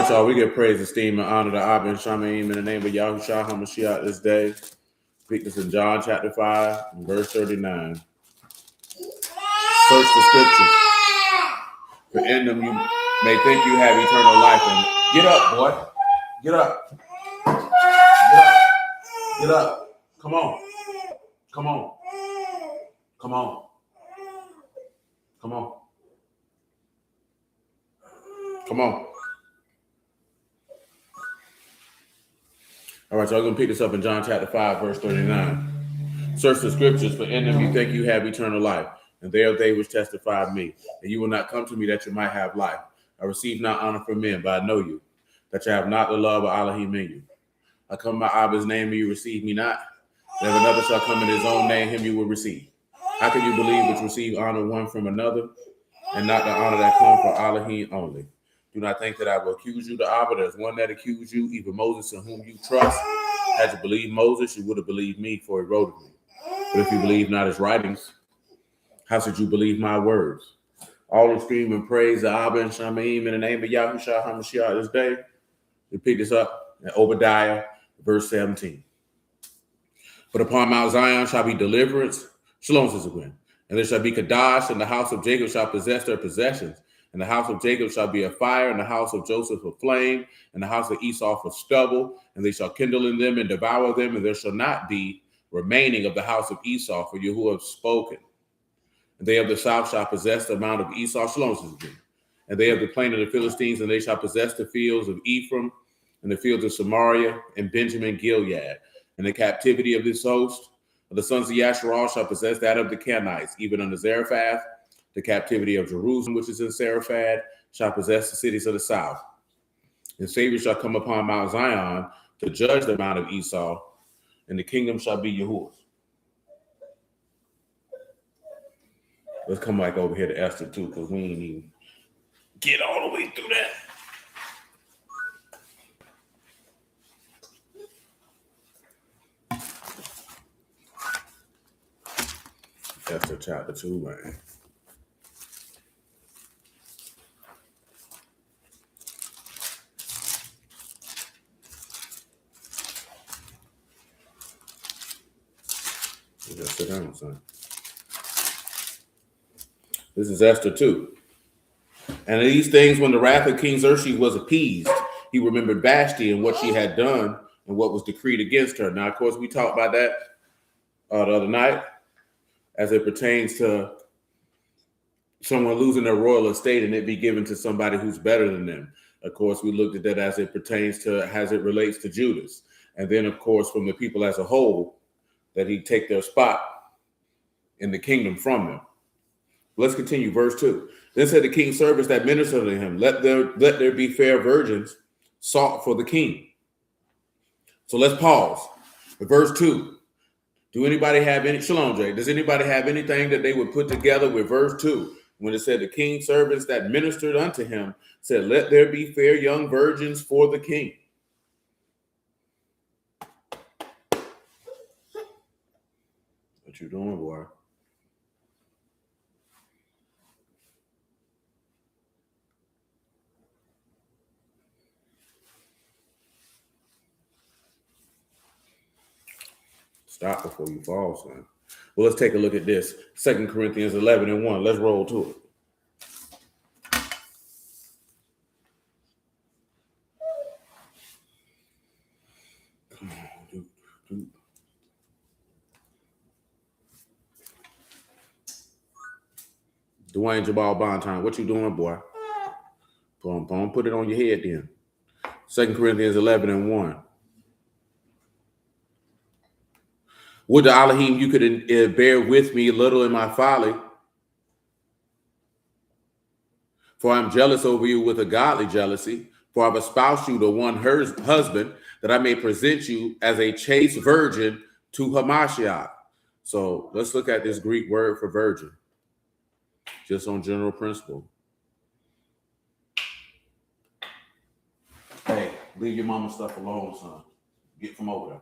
right, y'all. We give praise, esteem, and honor to Abba and Shamaim in the name of Yahuah HaMashiach this day. Speak this in John chapter 5, verse 39. Search the scriptures, for in them you may think you have eternal life. And get up, boy. Get up. Get up. Get up. Come on. Come on. Come on. Come on. Come on. All right, so I'm going to pick this up in John chapter 5, verse 39. Search the scriptures, for in them you think you have eternal life, and they are they which testify of me. And you will not come to me that you might have life. I receive not honor from men, but I know you, that you have not the love of Elohim in you. I come by Abba's name, and you receive me not. And if another shall come in his own name, him you will receive. How can you believe which receive honor one from another, and not the honor that comes from Elohim only? Do not think that I will accuse you to Abba. There's one that accused you, even Moses, in whom you trust. Had you believed Moses, you would have believed me, for he wrote of me. But if you believe not his writings, how should you believe my words? All the scream and praise the Abba and Shamaim in the name of Yahuah HaMashiach this day. We pick this up in Obadiah, verse 17. But upon Mount Zion shall be deliverance. Shalom, Sister Gwen. And there shall be Kadash, and the house of Jacob shall possess their possessions. And the house of Jacob shall be a fire, and the house of Joseph a flame, and the house of Esau for stubble. And they shall kindle in them and devour them, and there shall not be remaining of the house of Esau, for Yahuah have spoken. And they of the south shall possess the mount of Esau. Shalom, Sister Gwen. And they of the plain of the Philistines, and they shall possess the fields of Ephraim, and the fields of Samaria, and Benjamin Gilead. And the captivity of this host of the sons of Yasharal shall possess that of the Canaanites, even unto Zarephath. The captivity of Jerusalem, which is in Zarephath, shall possess the cities of the south. And Savior shall come upon Mount Zion to judge the mount of Esau, and the kingdom shall be Yahuah's. Let's come back over here to Esther too, because we ain't even get all the way through that. Esther chapter 2, man. Just sit down, son. This is Esther 2. And these things, when the wrath of King Xerxes was appeased, he remembered Vashti and what she had done and what was decreed against her. Now, of course, we talked about that the other night as it pertains to someone losing their royal estate and it be given to somebody who's better than them. Of course, we looked at that as it pertains to, as it relates to Judas. And then, of course, from the people as a whole, that he'd take their spot in the kingdom from them. Let's continue. Verse 2. Then said the king's servants that ministered to him, let there be fair virgins sought for the king. So let's pause. Verse 2. Do anybody have any, Shalom Jay, does anybody have anything that they would put together with verse 2? When it said the king's servants that ministered unto him said, let there be fair young virgins for the king. What you doing, boy? Stop before you fall, son. Well, let's take a look at this. 2 Corinthians 11:1. Let's roll to it. Come on, Dwayne Jabal Bonton, what you doing, boy? Boom, put it on your head then. 2 Corinthians 11:1. Would the Elohim you could bear with me a little in my folly? For I'm jealous over you with a godly jealousy. For I've espoused you to one husband, that I may present you as a chaste virgin to Hamashiach. So let's look at this Greek word for virgin, just on general principle. Hey, leave your mama stuff alone, son. Get from over there.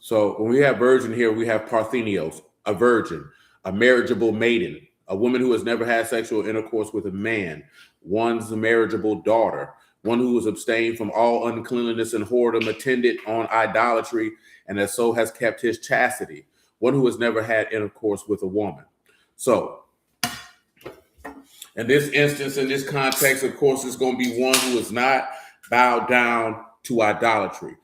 So when we have virgin here, we have parthenios, a virgin, a marriageable maiden, a woman who has never had sexual intercourse with a man, one's marriageable daughter, one who is abstained from all uncleanliness and whoredom, attended on idolatry, and as so has kept his chastity, one who has never had intercourse with a woman. So, in this instance, in this context, of course, it's going to be one who is not bowed down to idolatry.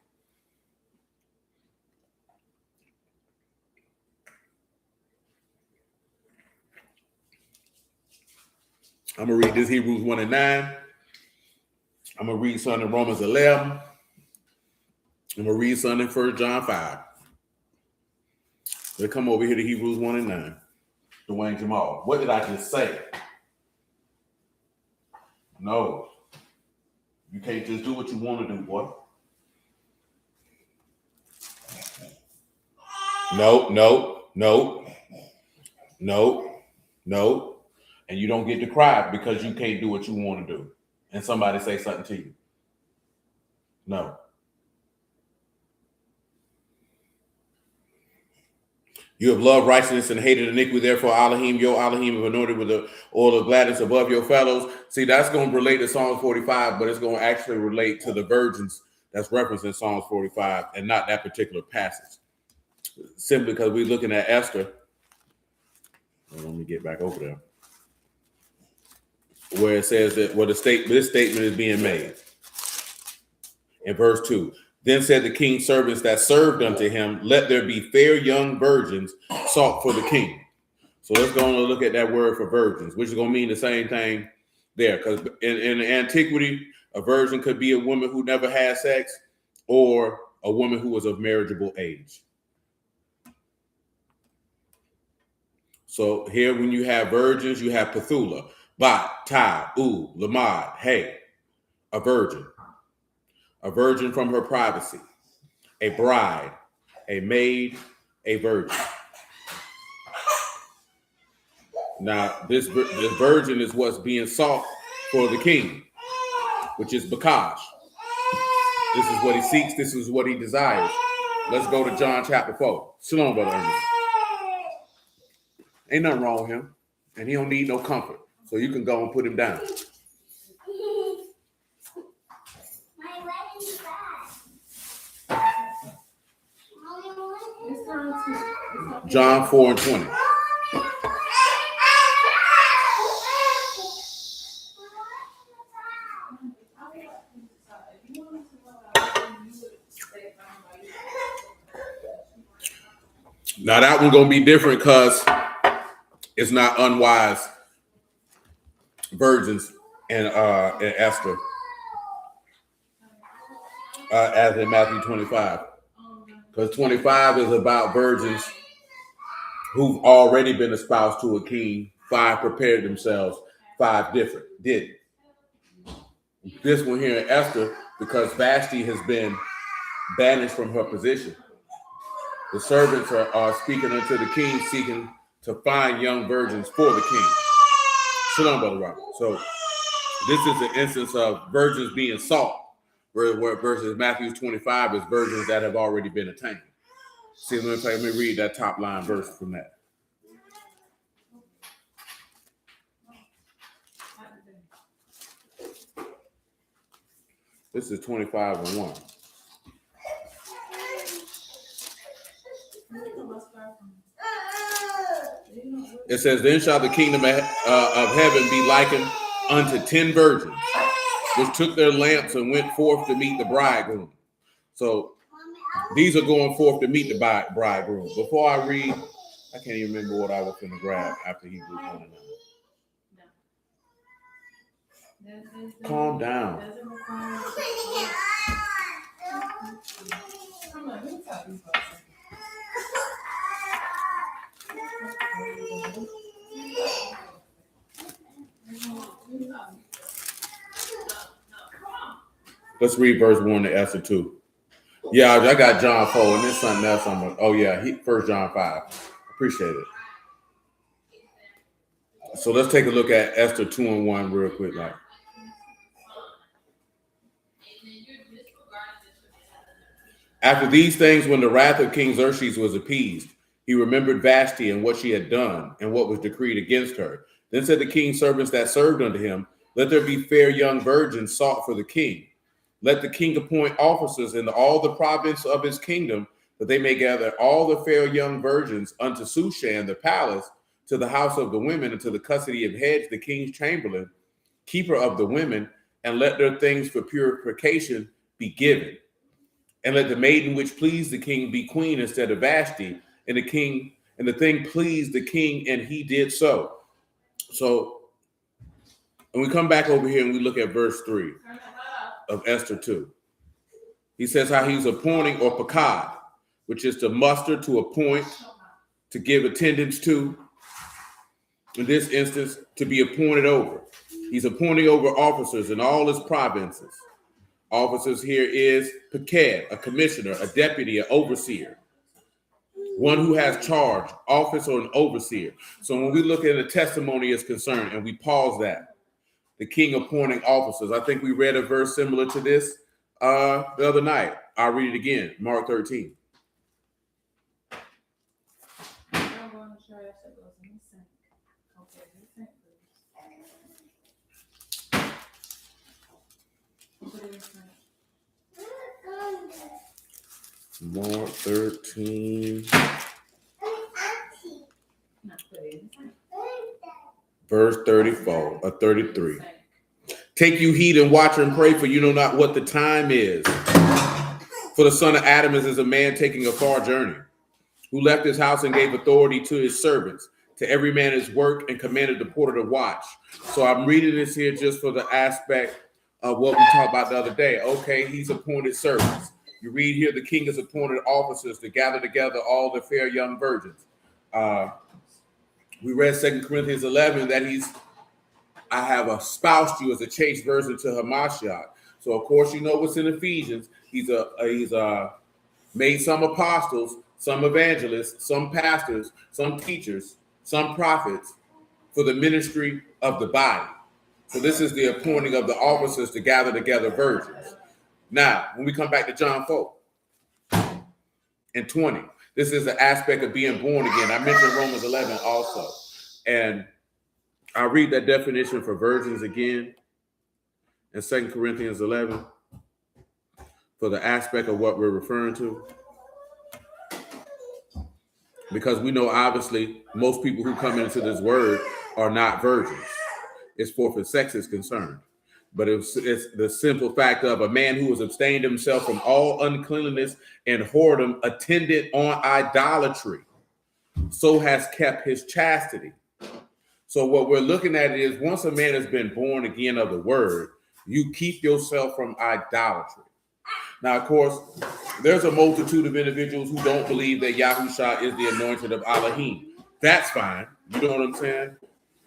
I'm going to read this Hebrews 1 and 9. I'm going to read something in Romans 11. I'm going to read something in 1 John 5. We'll come over here to Hebrews 1 and 9. Dwayne Jamal. What did I just say? No. You can't just do what you want to do, boy. No. And you don't get deprived because you can't do what you want to do. And somebody say something to you. No. You have loved righteousness and hated iniquity. Therefore, Elohim, your Elohim, have anointed with the oil of gladness above your fellows. See, that's going to relate to Psalms 45, but it's going to actually relate to the virgins that's referenced in Psalms 45 and not that particular passage. Simply because we're looking at Esther. Let me get back over there. Where it says that this statement is being made. In verse 2. Then said the king's servants that served unto him, let there be fair young virgins sought for the king. So let's go on and look at that word for virgins, which is going to mean the same thing there. Because in antiquity, a virgin could be a woman who never had sex or a woman who was of marriageable age. So here when you have virgins, you have Pethula, Bat, Tai, U, Lamad, Hey, a virgin. A virgin from her privacy, a bride, a maid, a virgin. Now, this virgin is what's being sought for the king, which is Bakash. This is what he seeks. This is what he desires. Let's go to John chapter 4. Shalom, Brother Ernest. Ain't nothing wrong with him, and he don't need no comfort. So you can go and put him down. John 4 and 20. Now that one's gonna be different because it's not unwise virgins in Esther, as in Matthew 25. Because 25 is about virgins who've already been espoused to a king. 5 prepared themselves. 5 didn't. This one here in Esther, because Vashti has been banished from her position. The servants are speaking unto the king, seeking to find young virgins for the king. Shalom, Brother Robert. So this is an instance of virgins being sought. Where versus Matthew 25 is virgins that have already been attained. See, let me read that top line verse from that. This is 25 and 1. It says, then shall the kingdom of heaven be likened unto 10 virgins, which took their lamps and went forth to meet the bridegroom. So these are going forth to meet the bridegroom. Before I read, I can't even remember what I was going to grab after Hebrews 1 and 9. Calm down. Let's read verse 1 to Esther 2. Yeah, I got John 4, and there's something else. 1 John 5. Appreciate it. So let's take a look at Esther 2 and 1 real quick. After these things, when the wrath of King Xerxes was appeased, he remembered Vashti and what she had done and what was decreed against her. Then said the king's servants that served unto him, Let there be fair young virgins sought for the king. Let the king appoint officers in all the province of his kingdom, that they may gather all the fair young virgins unto Shushan the palace, to the house of the women, and to the custody of Hedge, the king's chamberlain, keeper of the women, and let their things for purification be given. And let the maiden which pleased the king be queen instead of Vashti. And the thing pleased the king, and he did so. So, and we come back over here and we look at verse 3 of Esther 2. He says how he's appointing, or pakad, which is to muster, to appoint, to give attendance to. In this instance, to be appointed over. He's appointing over officers in all his provinces. Officers here is pakad, a commissioner, a deputy, an overseer. One who has charge, office, or an overseer. So when we look at a testimony is concerned, and we pause that, the king appointing officers. I think we read a verse similar to this the other night. I'll read it again, Mark 13. Mark 13. Verse 34 or 33. Take you heed and watch and pray, for you know not what the time is. For the son of Adam is as a man taking a far journey, who left his house and gave authority to his servants, to every man his work, and commanded the porter to watch. So I'm reading this here just for the aspect of what we talked about the other day. Okay, he's appointed servants. You read here, the king has appointed officers to gather together all the fair young virgins. We read 2 Corinthians 11 that I have espoused you as a chaste virgin to Hamashiach. So of course you know what's in Ephesians. He's made some apostles, some evangelists, some pastors, some teachers, some prophets for the ministry of the body. So this is the appointing of the officers to gather together virgins. Now, when we come back to John 4 and 20, this is the aspect of being born again. I mentioned Romans 11 also. And I'll read that definition for virgins again in 2 Corinthians 11 for the aspect of what we're referring to. Because we know, obviously, most people who come into this word are not virgins. It's for sex is concerned. But it's the simple fact of a man who has abstained himself from all uncleanness and whoredom attendant on idolatry, so has kept his chastity. So what we're looking at is once a man has been born again of the word, you keep yourself from idolatry. Now, of course, there's a multitude of individuals who don't believe that Yahushua is the anointed of Elohim. That's fine. You know what I'm saying?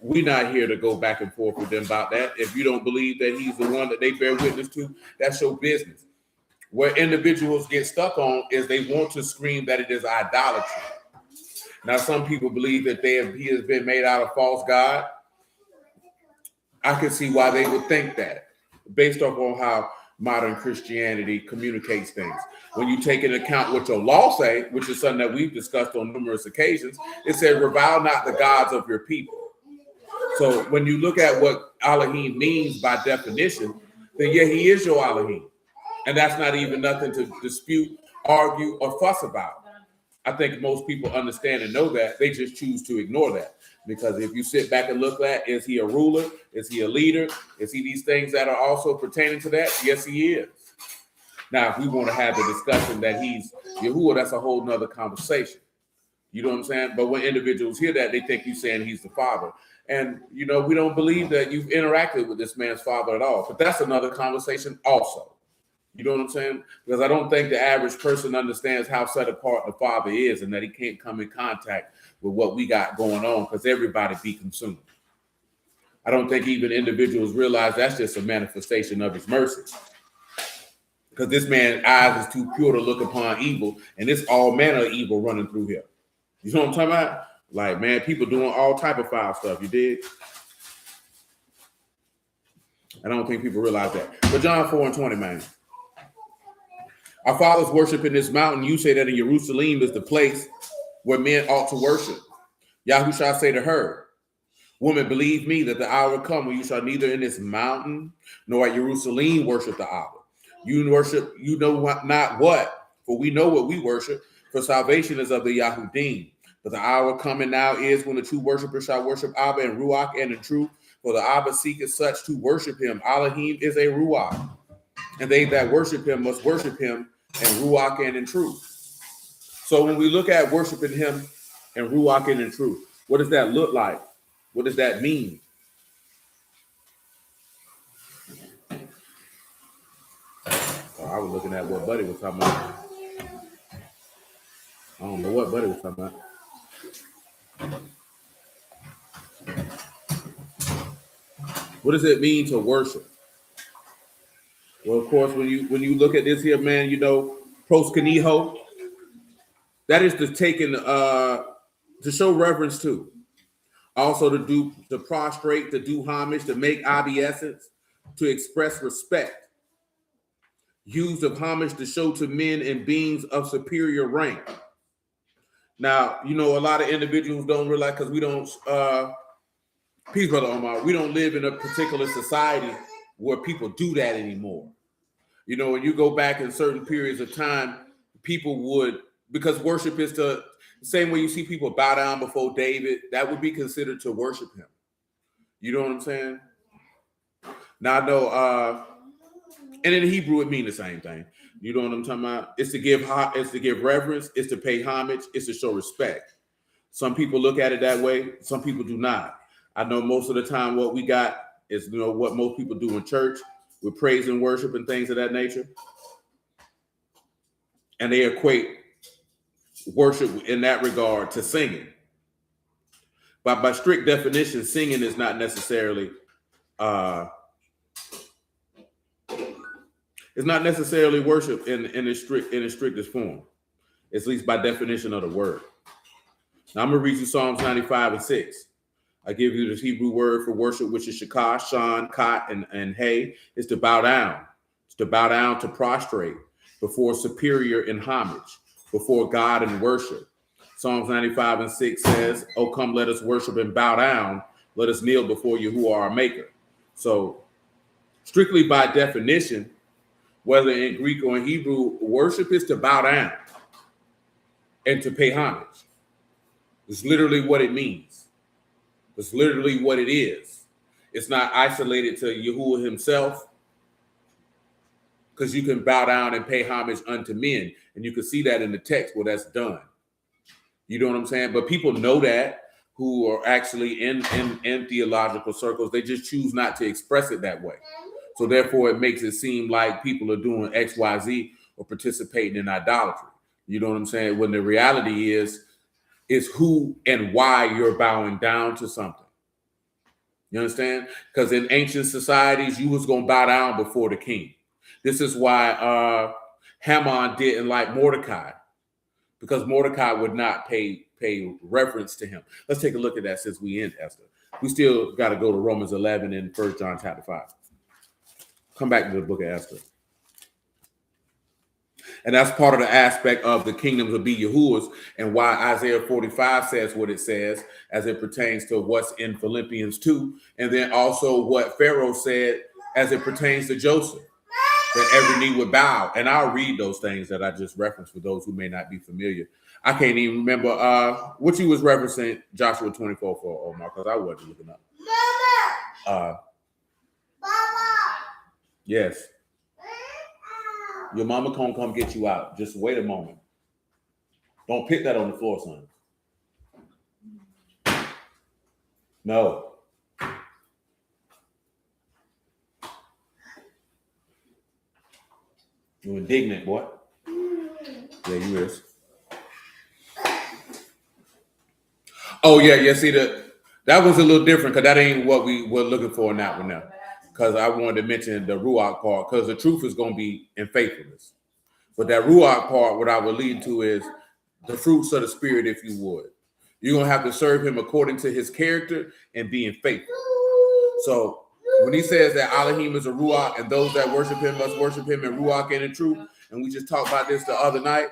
We're not here to go back and forth with them about that. If you don't believe that he's the one that they bear witness to, that's your business. Where individuals get stuck on is they want to scream that it is idolatry. Now, some people believe that he has been made out of false god. I can see why they would think that, based off on how modern Christianity communicates things. When you take into account what your law say, which is something that we've discussed on numerous occasions, it says, revile not the gods of your people. So when you look at what Elohim means by definition, then yeah, he is your Elohim. And that's not even nothing to dispute, argue, or fuss about. I think most people understand and know that. They just choose to ignore that. Because if you sit back and look at, is he a ruler? Is he a leader? Is he these things that are also pertaining to that? Yes, he is. Now, if we want to have the discussion that he's Yahuah, that's a whole nother conversation. You know what I'm saying? But when individuals hear that, they think you're saying he's the father. And, you know, we don't believe that you've interacted with this man's father at all. But that's another conversation also. You know what I'm saying? Because I don't think the average person understands how set apart the father is and that he can't come in contact with what we got going on because everybody be consumed. I don't think even individuals realize that's just a manifestation of his mercy. Because this man's eyes is too pure to look upon evil, and it's all manner of evil running through here. You know what I'm talking about? Like, man, people doing all type of foul stuff. You dig? I don't think people realize that. But John 4 and 20, man. Our fathers worship in this mountain. You say that in Jerusalem is the place where men ought to worship. Yahushua say to her, Woman, believe me that the hour come when you shall neither in this mountain nor at Jerusalem worship the Abba. You worship, you know not what, for we know what we worship, for salvation is of the Yahudim. But the hour coming now is when the true worshipers shall worship Abba in Ruach and in truth, for the Abba seeketh such to worship him. Elohim is a Ruach, and they that worship him must worship him in Ruach and in truth. So when we look at worshiping him in Ruach and in truth, what does that look like? What does that mean? Oh, I was looking at what Buddy was talking about. I don't know what Buddy was talking about. What does it mean to worship? Well, of course, when you look at this here, man, you know, proskeniho, that is to show reverence to. Also to prostrate, to do homage, to make obeisance, to express respect. Used of homage to show to men and beings of superior rank. Now, you know, a lot of individuals don't realize, because we don't, peace, Brother Omar, we don't live in a particular society where people do that anymore. You know, when you go back in certain periods of time, people would, because worship is the same way you see people bow down before David, that would be considered to worship him. You know what I'm saying? Now, I know, and in Hebrew, it means the same thing. You know what I'm talking about? It's to give reverence, it's to pay homage, it's to show respect. Some people look at it that way, some people do not. I know most of the time what we got is, you know, what most people do in church with praise and worship and things of that nature. And they equate worship in that regard to singing. But by strict definition, singing is not necessarily it's not necessarily worship in its strictest form, at least by definition of the word. Now I'm gonna read you Psalms 95 and 6. I give you this Hebrew word for worship, which is shakah, shan, kat, and hey. It's to bow down. It's to bow down, to prostrate before superior in homage, before God in worship. Psalms 95 and 6 says, "Oh, come, let us worship and bow down. Let us kneel before Yahuah our Maker." So, strictly by definition, whether in Greek or in Hebrew, worship is to bow down and to pay homage. It's literally what it means. It's literally what it is. It's not isolated to Yahuah himself, because you can bow down and pay homage unto men. And you can see that in the text where that's done. You know what I'm saying? But people know that, who are actually in theological circles. They just choose not to express it that way. So therefore, it makes it seem like people are doing X, Y, Z or participating in idolatry. You know what I'm saying? When the reality is who and why you're bowing down to something. You understand? Because in ancient societies, you was going to bow down before the king. This is why Haman didn't like Mordecai, because Mordecai would not pay reverence to him. Let's take a look at that since we in Esther. We still got to go to Romans 11 and 1 John chapter 5. Come back to the book of Esther. And that's part of the aspect of the kingdoms will be Yahuah's, and why Isaiah 45 says what it says as it pertains to what's in Philippians 2. And then also what Pharaoh said as it pertains to Joseph, that every knee would bow. And I'll read those things that I just referenced for those who may not be familiar. I can't even remember what you was referencing Joshua 24 for, Omar, because I wasn't looking up. Mama! Yes. Your mama can't come get you out. Just wait a moment. Don't pick that on the floor, son. No. You indignant, boy. Yeah, you is. Oh, yeah. See, that was a little different, because that ain't what we were looking for in that one now. Because I wanted to mention the Ruach part, because the truth is going to be in faithfulness. But that Ruach part, what I would lead to is the fruits of the Spirit, if you would. You're going to have to serve him according to his character and being faithful. So when he says that Elohim is a Ruach, and those that worship him must worship him in Ruach and in truth, and we just talked about this the other night,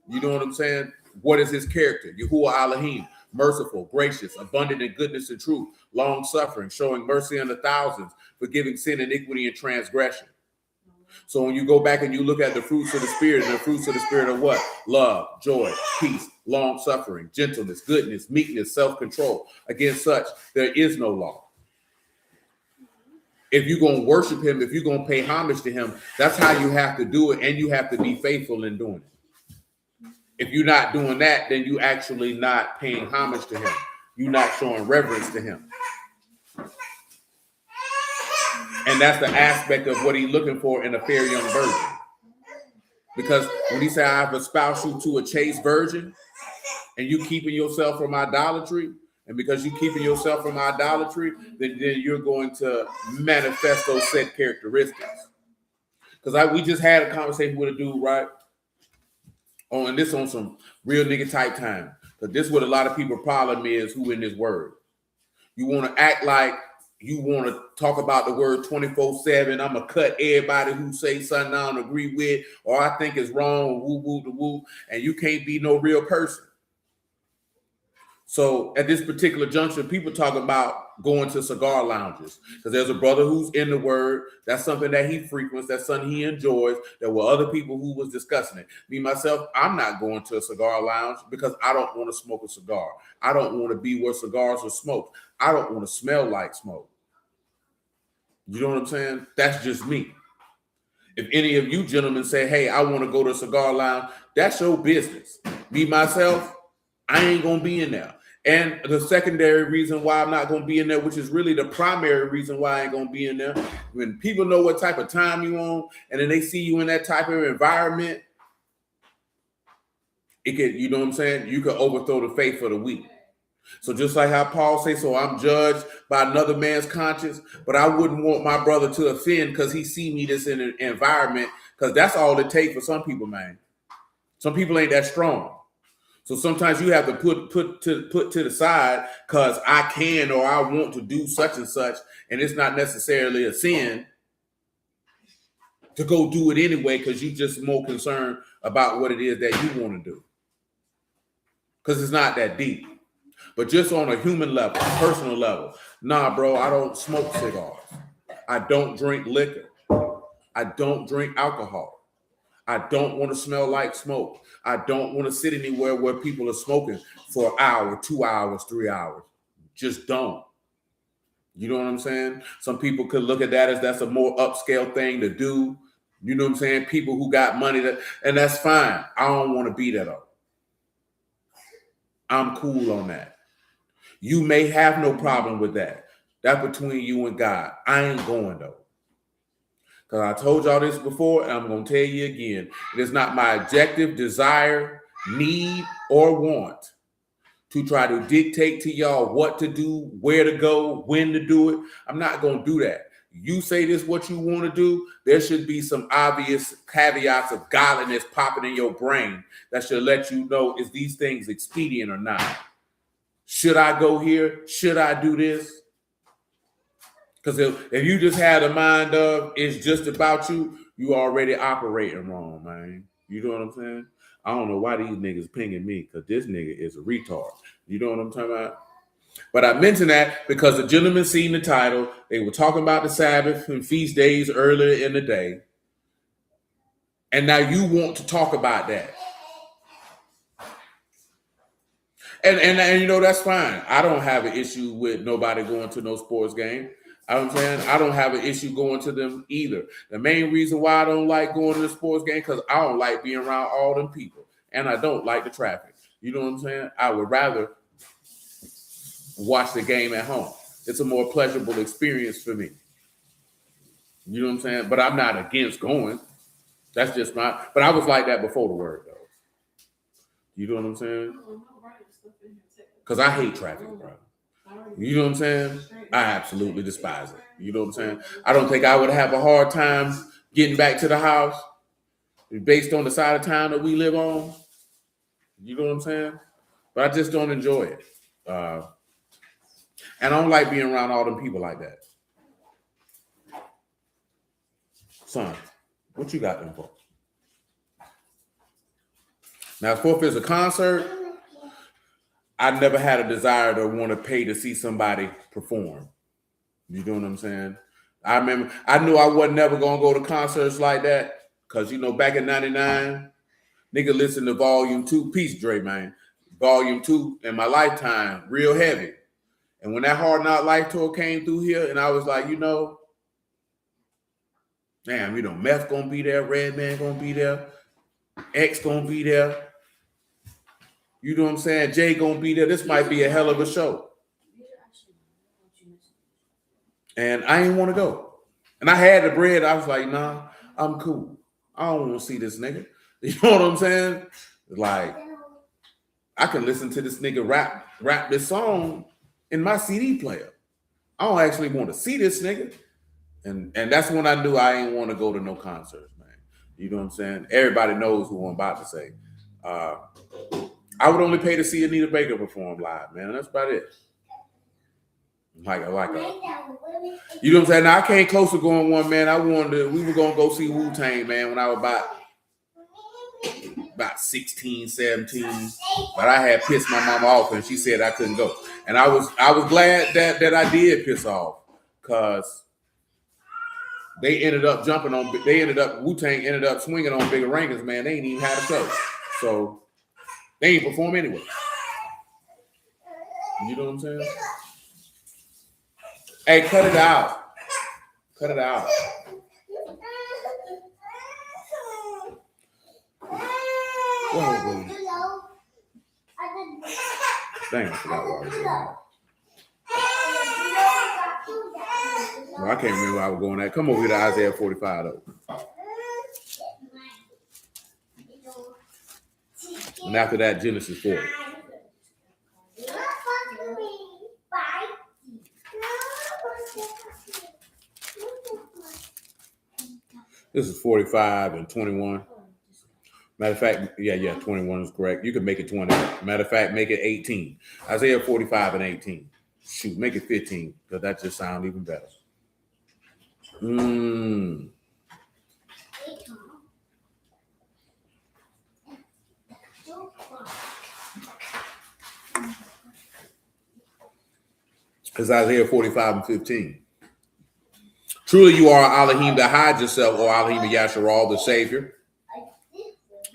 you know what I'm saying? What is his character? Yahuah Elohim. merciful, gracious, abundant in goodness and truth, long-suffering, showing mercy unto thousands, forgiving sin, iniquity, and transgression. So when you go back and you look at the fruits of the Spirit, and the fruits of the Spirit are what? Love, joy, peace, long-suffering, gentleness, goodness, meekness, self-control. Against such, there is no law. If you're going to worship him, if you're going to pay homage to him, that's how you have to do it, and you have to be faithful in doing it. If you're not doing that, then you actually not paying homage to him. You're not showing reverence to him. And that's the aspect of what he's looking for in a fair young virgin. Because when he said, I've espoused you to a chaste virgin, and you keeping yourself from idolatry, and because you keeping yourself from idolatry, then you're going to manifest those said characteristics. Because we just had a conversation with a dude, right? And this on some real nigga type time. Because this is what a lot of people problem is who in this word. You want to act like you want to talk about the word 24/7. I'm going to cut everybody who say something I don't agree with, or I think is wrong, woo, woo, the woo, and you can't be no real person. So at this particular junction, people talk about going to cigar lounges because there's a brother who's in the word. That's something that he frequents. That's something he enjoys. There were other people who was discussing it. Me, myself, I'm not going to a cigar lounge because I don't want to smoke a cigar. I don't want to be where cigars are smoked. I don't want to smell like smoke. You know what I'm saying? That's just me. If any of you gentlemen say, hey, I want to go to a cigar lounge, that's your business. Me, myself, I ain't going to be in there. And the secondary reason why I'm not going to be in there, which is really the primary reason why I ain't going to be in there, when people know what type of time you on, and then they see you in that type of environment, it could, you know what I'm saying? You could overthrow the faith for the weak. So just like how Paul says, so I'm judged by another man's conscience, but I wouldn't want my brother to offend because he see me this in an environment, because that's all it takes for some people, man. Some people ain't that strong. So sometimes you have to put to the side because I can or I want to do such and such, and it's not necessarily a sin to go do it anyway because you're just more concerned about what it is that you want to do. Because it's not that deep. But just on a human level, personal level, nah, bro, I don't smoke cigars. I don't drink liquor. I don't drink alcohol. I don't want to smell like smoke. I don't want to sit anywhere where people are smoking for an hour, 2 hours, 3 hours. Just don't. You know what I'm saying? Some people could look at that as that's a more upscale thing to do. You know what I'm saying? People who got money, and that's fine. I don't want to be that up. I'm cool on that. You may have no problem with that. That's between you and God. I ain't going though. Because I told y'all this before, and I'm going to tell you again. It is not my objective, desire, need, or want to try to dictate to y'all what to do, where to go, when to do it. I'm not going to do that. You say this what you want to do, there should be some obvious caveats of godliness popping in your brain that should let you know, is these things expedient or not? Should I go here? Should I do this? Because if you just had a mind of it's just about you, you already operating wrong, man. You know what I'm saying? I don't know why these niggas pinging me, because this nigga is a retard. You know what I'm talking about? But I mentioned that because the gentleman seen the title. They were talking about the Sabbath and feast days earlier in the day. And now you want to talk about that. And you know, that's fine. I don't have an issue with nobody going to no sports game. You know what I'm saying? I don't have an issue going to them either. The main reason why I don't like going to the sports game, because I don't like being around all them people. And I don't like the traffic. You know what I'm saying? I would rather watch the game at home. It's a more pleasurable experience for me. You know what I'm saying? But I'm not against going. That's just but I was like that before the word, though. You know what I'm saying? Because I hate traffic, bro. You know what I'm saying? I absolutely despise it. You know what I'm saying? I don't think I would have a hard time getting back to the house based on the side of town that we live on. You know what I'm saying? But I just don't enjoy it. And I don't like being around all them people like that. Son, what you got them for? Now, if it's a concert, I never had a desire to want to pay to see somebody perform. You know what I'm saying? I remember I knew I wasn't never gonna go to concerts like that because back in '99, nigga listened to Volume 2, Peace Dre, man. Volume 2 in my lifetime, real heavy. And when that Hard Knock Life tour came through here, and I was like, damn, Meth gonna be there, Redman gonna be there, X gonna be there. You know what I'm saying? Jay gonna be there. This might be a hell of a show. And I ain't want to go. And I had the bread. I was like, nah, I'm cool. I don't want to see this nigga. You know what I'm saying? Like, I can listen to this nigga rap this song in my CD player. I don't actually want to see this nigga. And that's when I knew I ain't want to go to no concerts, man. You know what I'm saying? Everybody knows who I'm about to say. I would only pay to see Anita Baker perform live, man. That's about it. You know what I'm saying? Now, I came close to going one, man. We were going to go see Wu-Tang, man, when I was about 16, 17. But I had pissed my mama off, and she said I couldn't go. And I was glad that I did piss off, because Wu-Tang ended up swinging on Bigger Rangers, man. They ain't even had a show. So they ain't perform anyway. You know what I'm saying? Hey, cut it out. Cut it out. Whoa. Dang, I forgot what I was doing. Well, I can't remember where I was going at. Come over here to Isaiah 45, though. And after that, Genesis 40. This is 45 and 21. Matter of fact, yeah, 21 is correct. You can make it 20. Matter of fact, make it 18. Isaiah 45 and 18. Shoot, make it 15, because that just sounds even better. It's Isaiah 45 and 15. Truly you are Elohim to hide yourself, or Elohim of Yasharal, the Savior.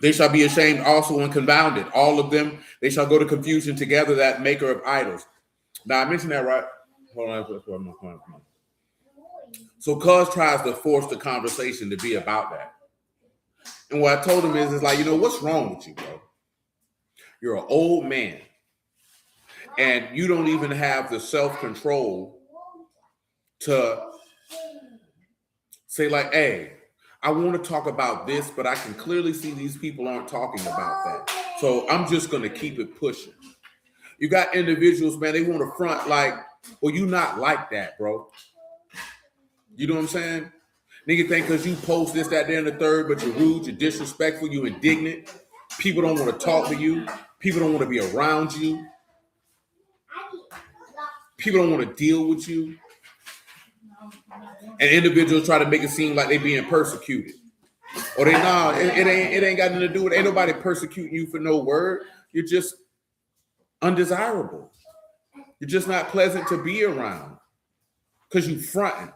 They shall be ashamed also and confounded. All of them, they shall go to confusion together, that maker of idols. Now, I mentioned that, right? Hold on. So Cuz tries to force the conversation to be about that. And what I told him is like, what's wrong with you, bro? You're an old man. And you don't even have the self-control to say like, hey, I want to talk about this, but I can clearly see these people aren't talking about that. So I'm just going to keep it pushing. You got individuals, man, they want to front like, well, you not like that, bro. You know what I'm saying? Nigga think because you post this, that, there, and the third, but you're rude, you're disrespectful, you're indignant. People don't want to talk to you. People don't want to be around you. People don't want to deal with you. And individuals try to make it seem like they being persecuted. Or it ain't got nothing to do with it. Ain't nobody persecuting you for no word. You're just undesirable. You're just not pleasant to be around because you fronting.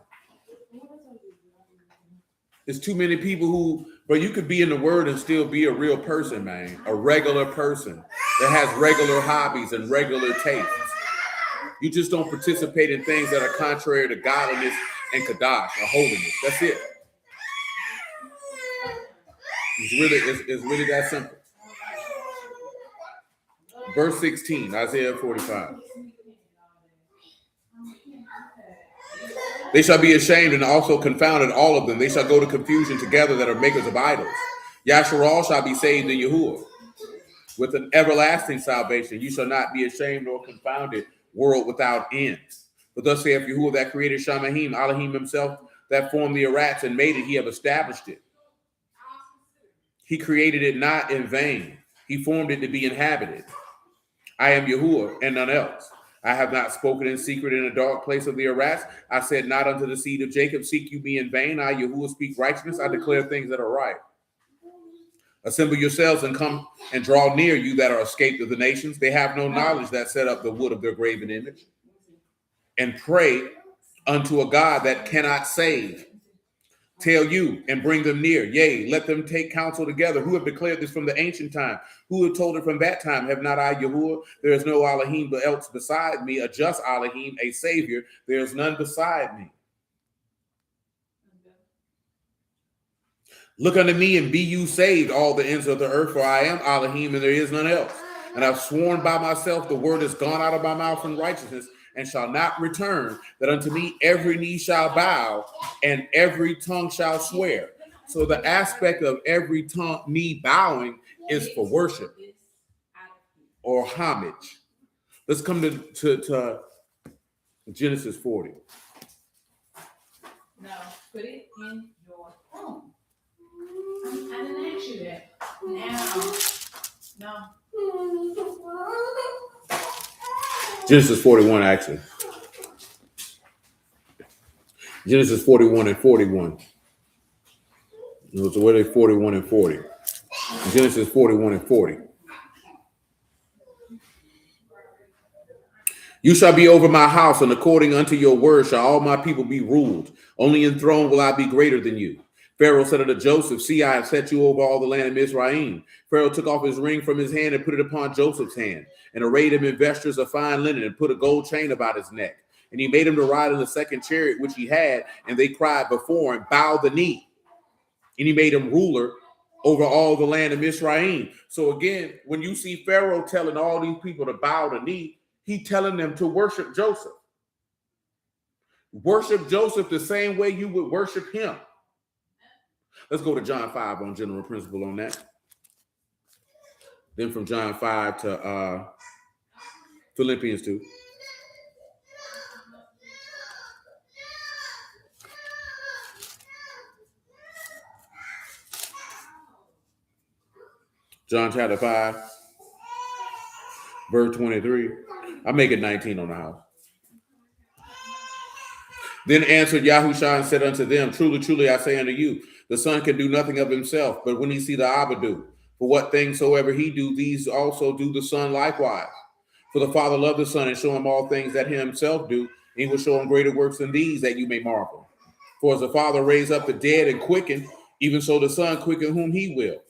There's too many people but you could be in the word and still be a real person, man. A regular person that has regular hobbies and regular tastes. You just don't participate in things that are contrary to godliness and Kadash or holiness. That's it. It's really that simple. Verse 16, Isaiah 45. They shall be ashamed and also confounded, all of them. They shall go to confusion together that are makers of idols. Yasharal shall be saved in Yahuah with an everlasting salvation. You shall not be ashamed or confounded, world without end. But thus saith Yahuah that created Shamahim, Elohim himself that formed the Arats and made it, he have established it. He created it not in vain. He formed it to be inhabited. I am Yahuah and none else. I have not spoken in secret in a dark place of the Arats. I said not unto the seed of Jacob, seek you me in vain. I, Yahuah, speak righteousness. I declare things that are right. Assemble yourselves and come and draw near, you that are escaped of the nations. They have no knowledge that set up the wood of their graven image. And pray unto a God that cannot save. Tell you and bring them near. Yea, let them take counsel together. Who have declared this from the ancient time? Who have told it from that time? Have not I Yahuah? There is no Elohim but else beside me, a just Elohim, a Savior. There is none beside me. Look unto me and be you saved, all the ends of the earth, for I am Elohim and there is none else. And I've sworn by myself, the word is gone out of my mouth in righteousness, and shall not return, that unto me every knee shall bow and every tongue shall swear. So the aspect of every tongue knee bowing is for worship or homage. Let's come to Genesis 40. No, put it in your phone. I didn't ask you that. Now, no. Genesis 41, actually. Genesis 41 and 41. So where are they 41 and 40? Genesis 41 and 40. You shall be over my house, and according unto your word shall all my people be ruled. Only in throne will I be greater than you. Pharaoh said unto Joseph, see, I have set you over all the land of Mizraim. Pharaoh took off his ring from his hand and put it upon Joseph's hand, and arrayed him in vestures of fine linen, and put a gold chain about his neck. And he made him to ride in the second chariot which he had, and they cried before him, bow the knee. And he made him ruler over all the land of Mizraim. So again, when you see Pharaoh telling all these people to bow the knee, he telling them to worship Joseph. Worship Joseph the same way you would worship him. Let's go to John 5 on general principle on that. Then from John 5 to Philippians 2. John chapter 5, verse 23. I make it 19 on the house. Then answered Yahushua and said unto them, truly, truly, I say unto you, the Son can do nothing of himself, but when he see the Abba do. For what things soever he do, these also do the Son likewise. For the Father loved the Son and show him all things that he himself do, and he will show him greater works than these, that you may marvel. For as the Father raised up the dead and quickened, even so the Son quicken whom he will.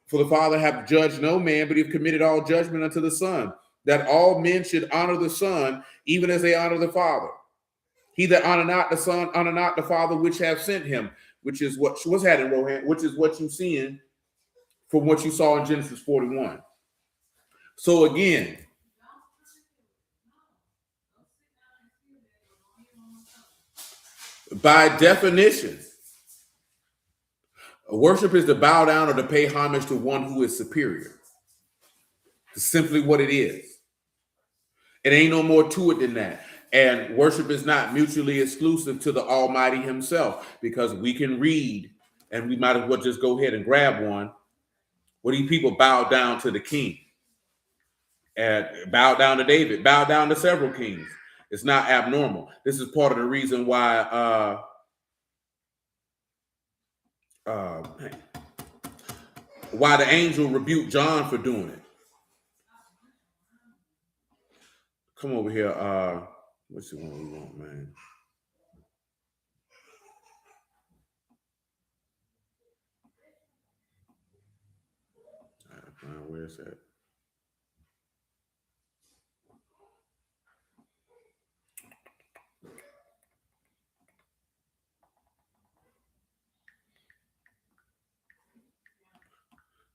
For the Father hath judged no man, but he hath committed all judgment unto the Son, that all men should honor the Son, even as they honor the Father. He that honor not the Son, honor not the Father which hath sent him, which is what's that in Rohan, which is what you seeing from what you saw in Genesis 41. So again, by definition, worship is to bow down or to pay homage to one who is superior. It's simply what it is. It ain't no more to it than that. And worship is not mutually exclusive to the Almighty himself, because we can read, and we might as well just go ahead and grab one, where these people bow down to the king, and bow down to David, bow down to several kings. It's not abnormal. This is part of the reason why the angel rebuked John for doing it. Come over here. What's the one we want, man? Where's that?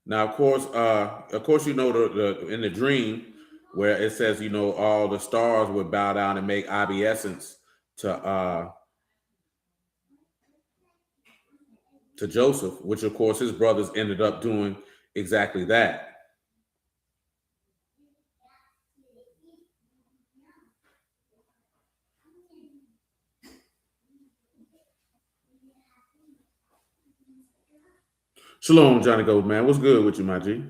Now, of course, you know the in the dream where it says, you know, all the stars would bow down and make obeisance to Joseph, which of course his brothers ended up doing exactly that. Shalom, Johnny Goldman. What's good with you, my G?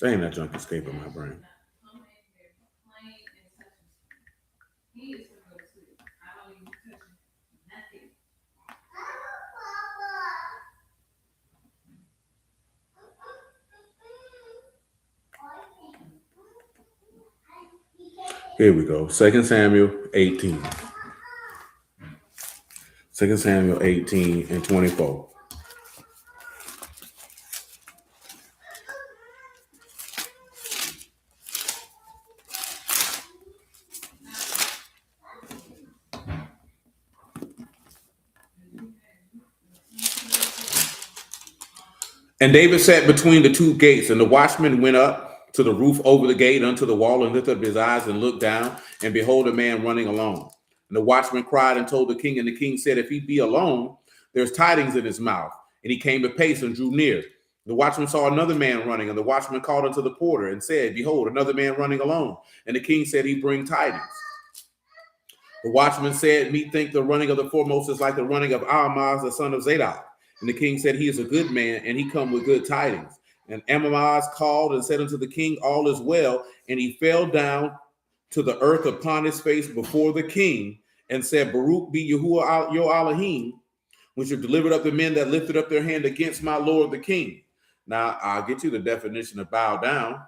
Ain't that junk escaping my brain. Here we go. 2 Samuel 18. 2 Samuel 18 and 24. And David sat between the two gates, and the watchman went up to the roof over the gate unto the wall, and lifted up his eyes and looked down, and behold, a man running along. And the watchman cried and told the king, and the king said, if he be alone, there's tidings in his mouth. And he came apace and drew near. The watchman saw another man running, and the watchman called unto the porter and said, behold, another man running alone. And the king said, he bring tidings. The watchman said, methinks the running of the foremost is like the running of Ahimaaz, the son of Zadok. And the king said, he is a good man, and he come with good tidings. And Ahimaaz called and said unto the king, all is well. And he fell down to the earth upon his face before the king, and said, Baruch be Yahuah your Elohim, which have delivered up the men that lifted up their hand against my lord the king. Now, I'll get you the definition of bow down,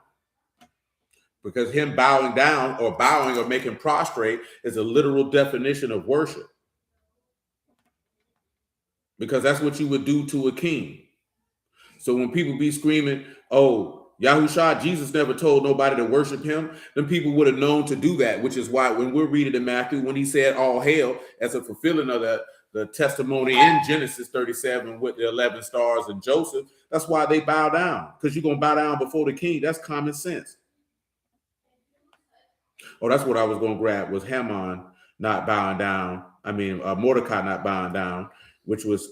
because him bowing down or bowing or making prostrate is a literal definition of worship. Because that's what you would do to a king. So when people be screaming, oh, Yahushua, Jesus never told nobody to worship him, then people would have known to do that, which is why when we're reading in Matthew, when he said all hail as a fulfilling of the testimony in Genesis 37 with the 11 stars and Joseph, that's why they bow down, because you're going to bow down before the king. That's common sense. Oh, that's what I was going to grab, was Haman not bowing down. Mordecai not bowing down, which was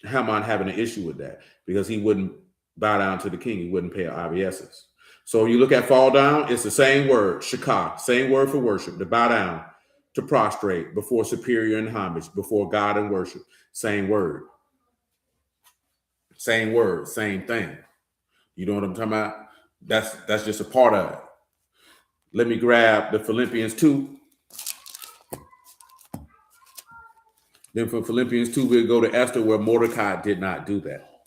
Haman having an issue with that because he wouldn't bow down to the king. He wouldn't pay obeisances. So you look at fall down, it's the same word, shakah, same word for worship, to bow down, to prostrate before superior in homage, before God in worship. Same word. Same word, same thing. You know what I'm talking about? That's just a part of it. Let me grab the Philippians 2. Then from Philippians 2, we'll go to Esther, where Mordecai did not do that.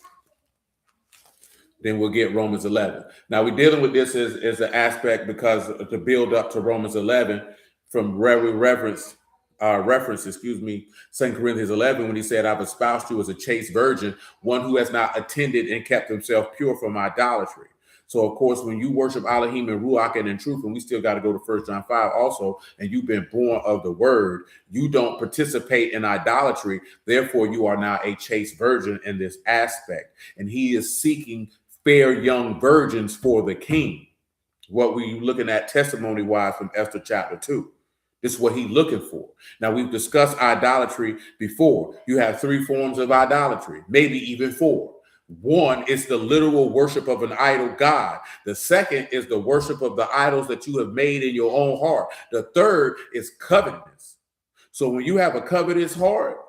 Then we'll get Romans 11. Now, we're dealing with this as an aspect because to build up to Romans 11 from reference, 2 Corinthians 11, when he said, I've espoused you as a chaste virgin, one who has not attended and kept himself pure from idolatry. So, of course, when you worship Elohim and Ruach and in truth, and we still got to go to 1 John 5 also, and you've been born of the word, you don't participate in idolatry. Therefore, you are now a chaste virgin in this aspect. And he is seeking fair young virgins for the king. What we're looking at testimony-wise from Esther chapter 2. This is what he's looking for. Now, we've discussed idolatry before. You have 3 forms of idolatry, maybe even 4. One is the literal worship of an idol god. The second is the worship of the idols that you have made in your own heart. The third is covetousness. So when you have a covetous heart,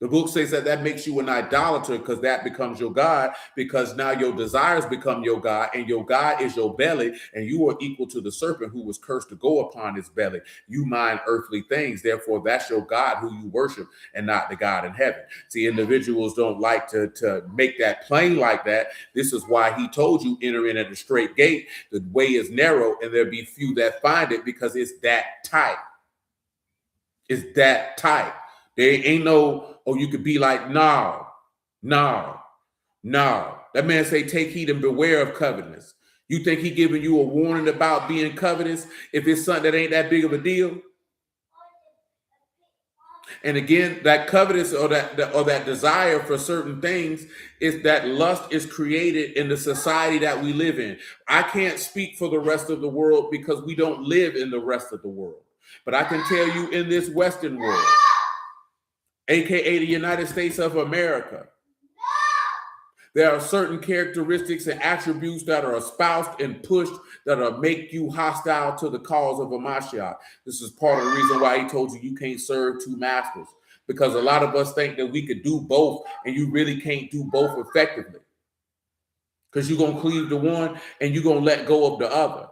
the book says that makes you an idolater, because that becomes your God, because now your desires become your God, and your God is your belly, and you are equal to the serpent who was cursed to go upon his belly. You mind earthly things. Therefore, that's your God who you worship, and not the God in heaven. See, individuals don't like to make that plain like that. This is why he told you, enter in at the straight gate. The way is narrow, and there be few that find it, because it's that tight. It's that tight. There ain't no, oh, you could be like, no. That man say, take heed and beware of covetousness. You think he giving you a warning about being covetous if it's something that ain't that big of a deal? And again, that covetous or that desire for certain things is that lust is created in the society that we live in. I can't speak for the rest of the world because we don't live in the rest of the world. But I can tell you, in this Western world, aka the United States of America, there are certain characteristics and attributes that are espoused and pushed that are make you hostile to the cause of a Mashiach. This is part of the reason why he told you can't serve 2 masters, because a lot of us think that we could do both, and you really can't do both effectively, because you're going to cleave to one and you're going to let go of the other,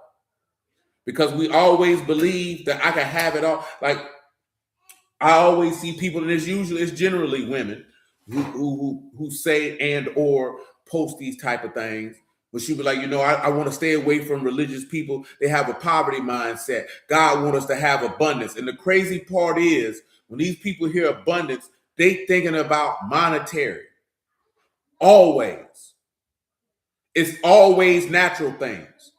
because we always believe that I can have it all. Like, I always see people, and it's generally women who say and or post these type of things. But she'd be like, I want to stay away from religious people. They have a poverty mindset. God wants us to have abundance. And the crazy part is, when these people hear abundance, they thinking about monetary. Always. It's always natural things.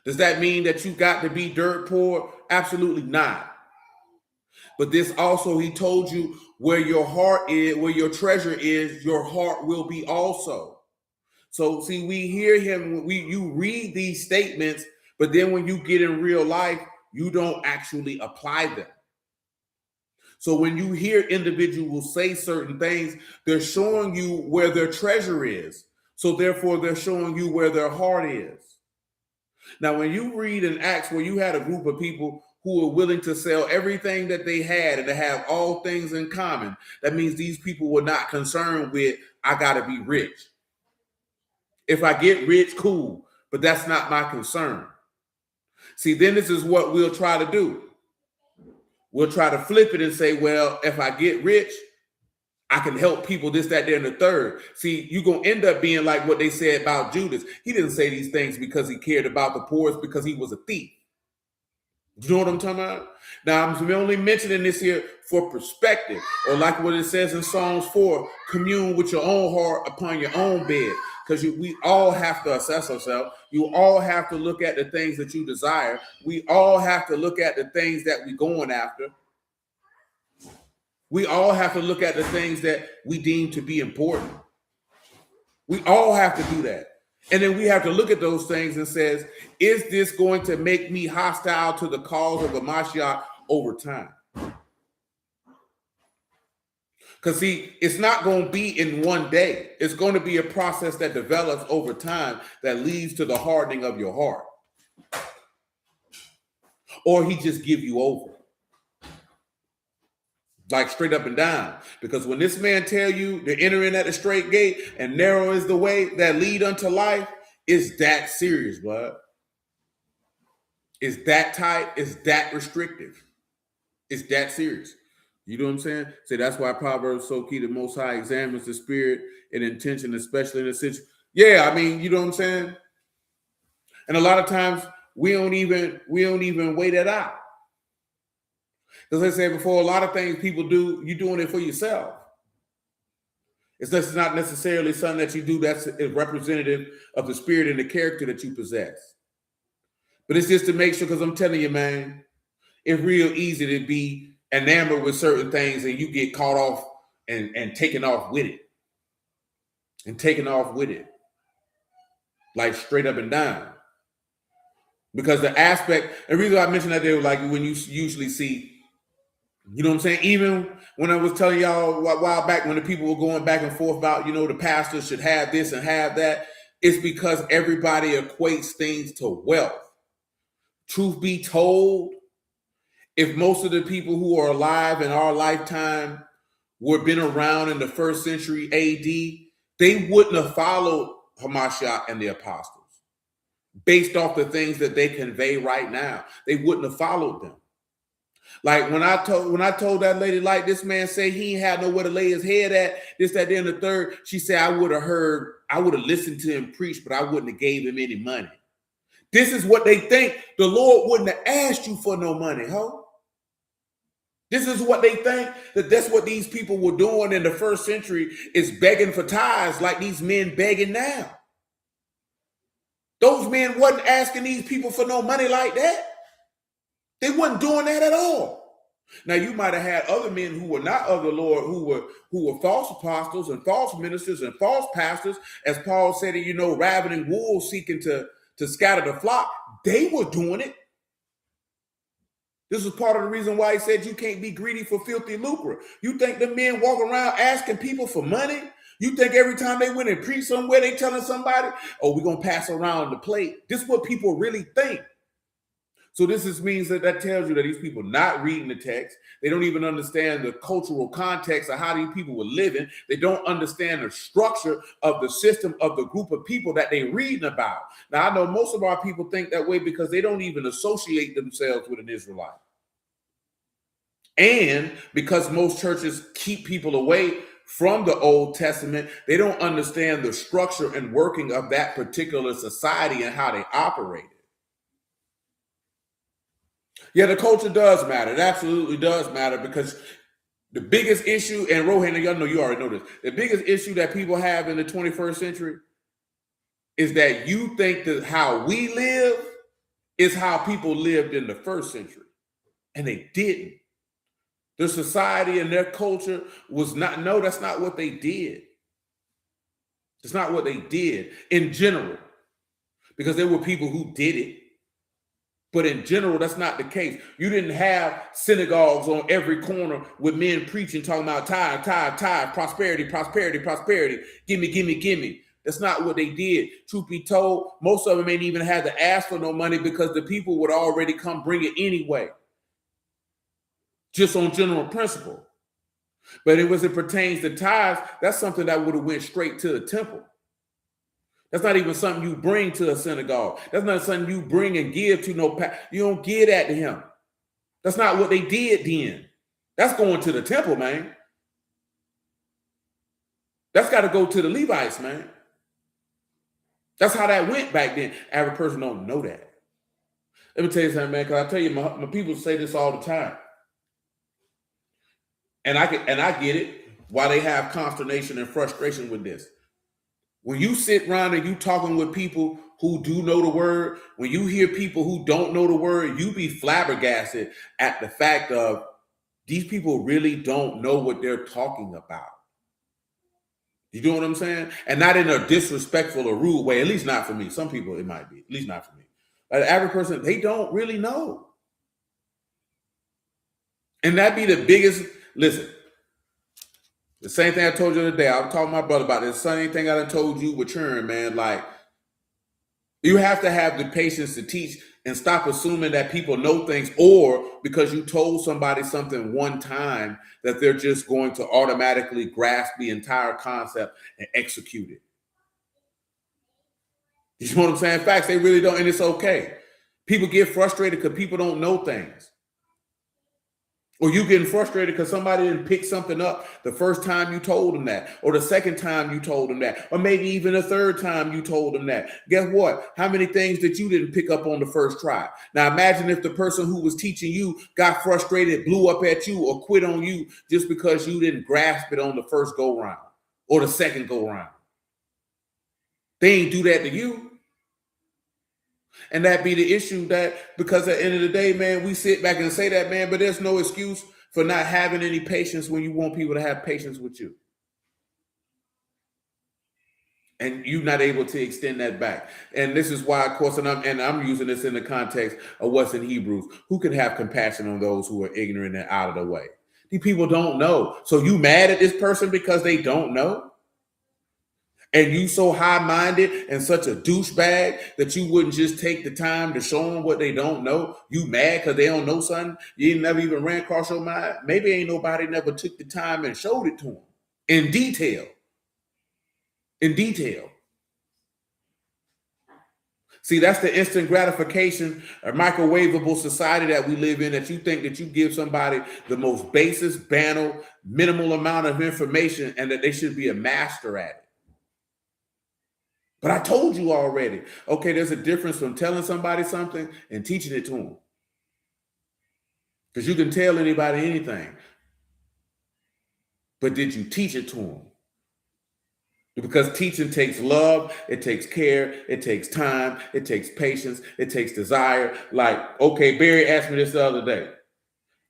Does that mean that you got to be dirt poor? Absolutely not. But this also, he told you, where your heart is, where your treasure is, your heart will be also. So see, we hear him, you read these statements, but then when you get in real life, you don't actually apply them. So when you hear individuals say certain things, they're showing you where their treasure is. So therefore, they're showing you where their heart is. Now, when you read in Acts where you had a group of people who were willing to sell everything that they had and to have all things in common, that means these people were not concerned with, I got to be rich. If I get rich, cool, but that's not my concern. See, then this is what we'll try to do. We'll try to flip it and say, well, if I get rich, I can help people, this, that, there, and the third. See, you're going to end up being like what they said about Judas. He didn't say these things because he cared about the poor, it's because he was a thief. You know what I'm talking about? Now, I'm only mentioning this here for perspective, or like what it says in Psalms 4, commune with your own heart upon your own bed. Because we all have to assess ourselves. You all have to look at the things that you desire. We all have to look at the things that we're going after. We all have to look at the things that we deem to be important. We all have to do that. And then we have to look at those things and says, is this going to make me hostile to the cause of the Mashiach over time? Because see, it's not going to be in one day. It's going to be a process that develops over time that leads to the hardening of your heart. Or he just give you over. Like straight up and down. Because when this man tell you to enter in at the straight gate and narrow is the way that lead unto life, it's that serious, bud. It's that tight. It's that restrictive. It's that serious. You know what I'm saying? So that's why Proverbs so key. The Most High examines the spirit and intention, especially in a situation. Yeah, I mean, you know what I'm saying? And a lot of times we don't even weigh that out. Because I said before, a lot of things people do, you're doing it for yourself. It's not necessarily something that you do that's representative of the spirit and the character that you possess. But it's just to make sure, because I'm telling you, man, it's real easy to be enamored with certain things and you get caught off and taken off with it. And taken off with it. Like straight up and down. Because the aspect, the reason I mentioned that there, like when you usually see, you know what I'm saying? Even when I was telling y'all a while back when the people were going back and forth about, the pastors should have this and have that, it's because everybody equates things to wealth. Truth be told, if most of the people who are alive in our lifetime were been around in the 1st century AD, they wouldn't have followed Hamashiach and the apostles based off the things that they convey right now. They wouldn't have followed them. Like when I told that lady, like this man say he ain't had nowhere to lay his head at, this, that, then the third, she said, I would have listened to him preach, but I wouldn't have gave him any money. This is what they think. The Lord wouldn't have asked you for no money, ho. This is what they think, that's what these people were doing in the 1st century, is begging for tithes like these men begging now. Those men wasn't asking these people for no money like that. They wasn't doing that at all. Now you might have had other men who were not of the Lord, who were false apostles and false ministers and false pastors, as Paul said, ravening wolves seeking to scatter the flock. They were doing it. This was part of the reason why he said you can't be greedy for filthy lucre. You think the men walk around asking people for money? You think every time they went and preach somewhere, they telling somebody, oh, we're going to pass around the plate. This is what people really think. So this means that tells you that these people not reading the text. They don't even understand the cultural context of how these people were living. They don't understand the structure of the system of the group of people that they reading about. Now, I know most of our people think that way because they don't even associate themselves with an Israelite. And because most churches keep people away from the Old Testament. They don't understand the structure and working of that particular society and how they operated. Yeah, the culture does matter. It absolutely does matter, because the biggest issue, and Rohan, y'all know, you already know this, the biggest issue that people have in the 21st century is that you think that how we live is how people lived in the first century. And they didn't. Their society and their culture was not, no, that's not what they did. It's not what they did in general, because there were people who did it. But in general, that's not the case. You didn't have synagogues on every corner with men preaching, talking about tithe, prosperity, prosperity, prosperity, gimme, gimme, gimme. That's not what they did. Truth be told, most of them ain't even had to ask for no money, because the people would already come bring it anyway, just on general principle. But as it pertains to tithes, that's something that would have went straight to the temple. That's not even something you bring to a synagogue. That's not something you bring and give to no pastor. You don't give that to him. That's not what they did then. That's going to the temple, man. That's got to go to the Levites, man. That's how that went back then. Average person don't know that. Let me tell you something, man, because I tell you, my people say this all the time. And I get it, why they have consternation and frustration with this. When you sit around and you talking with people who do know the word, when you hear people who don't know the word, you be flabbergasted at the fact of these people really don't know what they're talking about. You know what I'm saying? And not in a disrespectful or rude way, at least not for me. Some people it might be, at least not for me. But the average person, they don't really know. And that be the biggest, listen, the same thing I told you the other day. I was talking to my brother about this. The same thing I done told you with churn, man. Like, you have to have the patience to teach and stop assuming that people know things, or because you told somebody something one time that they're just going to automatically grasp the entire concept and execute it. You know what I'm saying? Facts, they really don't, and it's okay. People get frustrated because people don't know things. Or you getting frustrated because somebody didn't pick something up the first time you told them that, or the second time you told them that, or maybe even the third time you told them that. Guess what? How many things that you didn't pick up on the first try? Now imagine if the person who was teaching you got frustrated, blew up at you, or quit on you just because you didn't grasp it on the first go round or the second go round. They ain't do that to you. And that be the issue, that because at the end of the day, man, we sit back and say that, man, but there's no excuse for not having any patience when you want people to have patience with you. And you're not able to extend that back. And this is why, of course, and I'm using this in the context of what's in Hebrews. Who can have compassion on those who are ignorant and out of the way? These people don't know. So you mad at this person because they don't know? And you so high-minded and such a douchebag that you wouldn't just take the time to show them what they don't know? You mad because they don't know something you ain't never even ran across your mind? Maybe ain't nobody never took the time and showed it to them in detail. In detail. See, that's the instant gratification, a microwavable society that we live in, that you think that you give somebody the most basis, banal, minimal amount of information and that they should be a master at it. But I told you already. Okay, there's a difference from telling somebody something and teaching it to them. Because you can tell anybody anything. But did you teach it to them? Because teaching takes love, it takes care, it takes time, it takes patience, it takes desire. Like, okay, Barry asked me this the other day.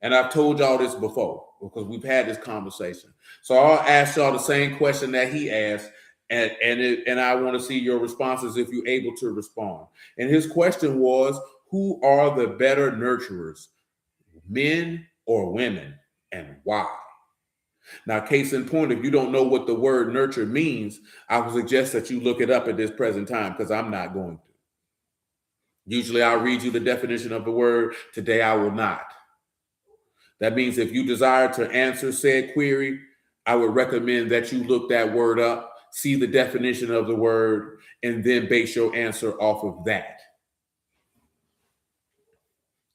And I've told y'all this before because we've had this conversation. So I'll ask y'all the same question that he asked. And I want to see your responses if you're able to respond. And his question was, who are the better nurturers, men or women, and why? Now, case in point, if you don't know what the word nurture means, I would suggest that you look it up at this present time, because I'm not going to. Usually I'll read you the definition of the word. Today I will not. That means if you desire to answer said query, I would recommend that you look that word up, see the definition of the word, and then base your answer off of that.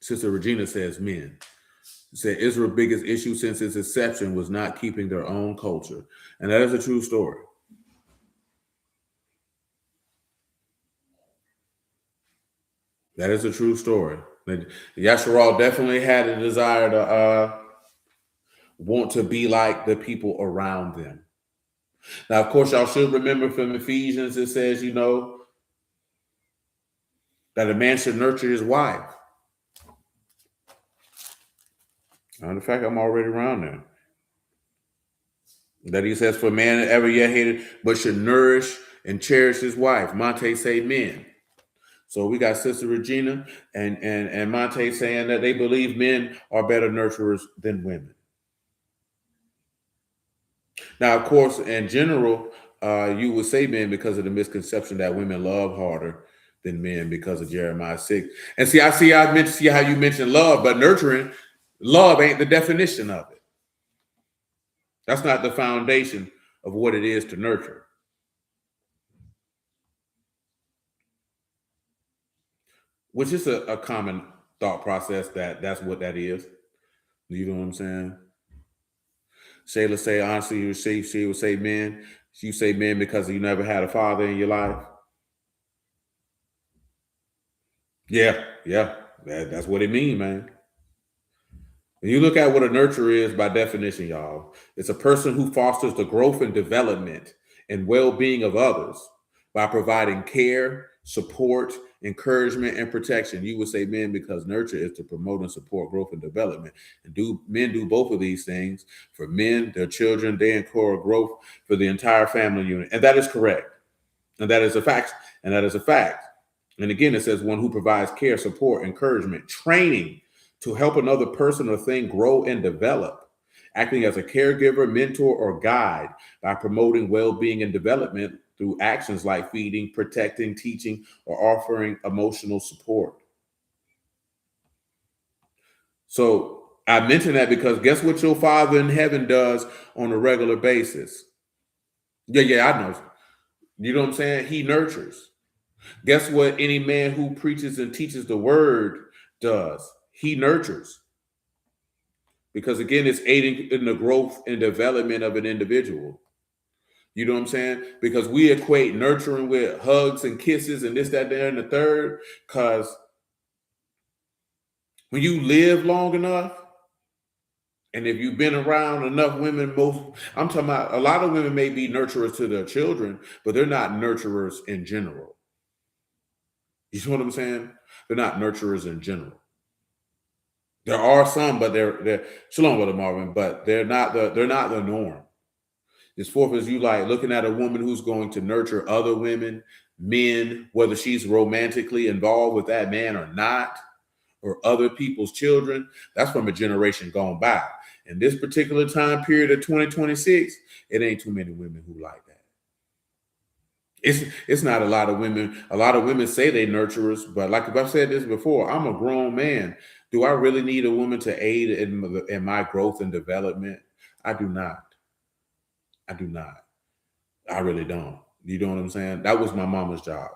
Sister Regina says men. It said Israel's biggest issue since its inception was not keeping their own culture. And that is a true story. That is a true story. Yasharal definitely had a desire to want to be like the people around them. Now, of course, y'all should remember from Ephesians, it says, that a man should nurture his wife. In fact, I'm already around there. That he says, for man ever yet hated, but should nourish and cherish his wife. Monte say men. So we got Sister Regina and Monte saying that they believe men are better nurturers than women. Now, of course, in general, you would say men because of the misconception that women love harder than men because of Jeremiah 6. And see how you mentioned love, but nurturing, love ain't the definition of it. That's not the foundation of what it is to nurture. Which is a common thought process that's what that is. You know what I'm saying? Shayla say, honestly, she would say men. You say men because you never had a father in your life. Yeah. That's what it means, man. When you look at what a nurturer is by definition, y'all, it's a person who fosters the growth and development and well-being of others by providing care, support, encouragement, and protection. You would say men because nurture is to promote and support growth and development. And men do both of these things for men, their children, they encourage growth for the entire family unit. And that is correct. And that is a fact. And again, it says one who provides care, support, encouragement, training to help another person or thing grow and develop, acting as a caregiver, mentor, or guide by promoting well-being and development through actions like feeding, protecting, teaching, or offering emotional support. So I mention that because guess what your Father in heaven does on a regular basis? Yeah, I know. You know what I'm saying? He nurtures. Guess what any man who preaches and teaches the word does? He nurtures. Because again, it's aiding in the growth and development of an individual. You know what I'm saying? Because we equate nurturing with hugs and kisses and this, that, there, and the third. Because when you live long enough, and if you've been around enough women, I'm talking about a lot of women may be nurturers to their children, but they're not nurturers in general. You see what I'm saying? They're not nurturers in general. There are some, but they're Shalom, Brother Marvin, but they're not the norm. This fourth is you like looking at a woman who's going to nurture other women, men, whether she's romantically involved with that man or not, or other people's children. That's from a generation gone by. In this particular time period of 2026, it ain't too many women who like that. It's not a lot of women. A lot of women say they nurturers, but like I've said this before, I'm a grown man. Do I really need a woman to aid in my growth and development? I do not. I really don't. You know what I'm saying? That was my mama's job.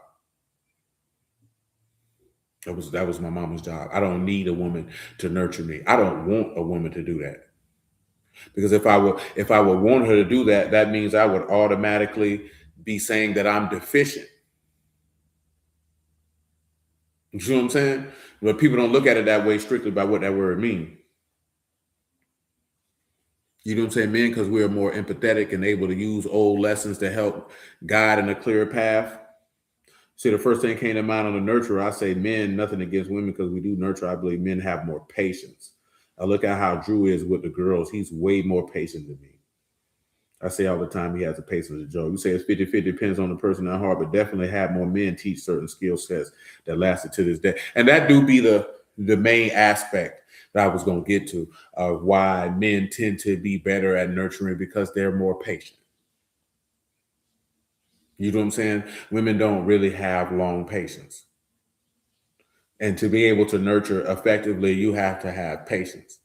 That was my mama's job. I don't need a woman to nurture me. I don't want a woman to do that. Because if I would want her to do that, that means I would automatically be saying that I'm deficient. You see what I'm saying? But people don't look at it that way strictly by what that word means. You know what I'm saying? Men, because we're more empathetic and able to use old lessons to help guide in a clearer path. See, the first thing came to mind on the nurturer, I say men, nothing against women because we do nurture. I believe men have more patience. I look at how Drew is with the girls. He's way more patient than me. I say all the time he has the patience of Joe. You say it's 50-50, depends on the person at heart, but definitely have more men teach certain skill sets that lasted to this day. And that do be the main aspect that I was going to get to of why men tend to be better at nurturing because they're more patient. You know what I'm saying? Women don't really have long patience. And to be able to nurture effectively, you have to have patience.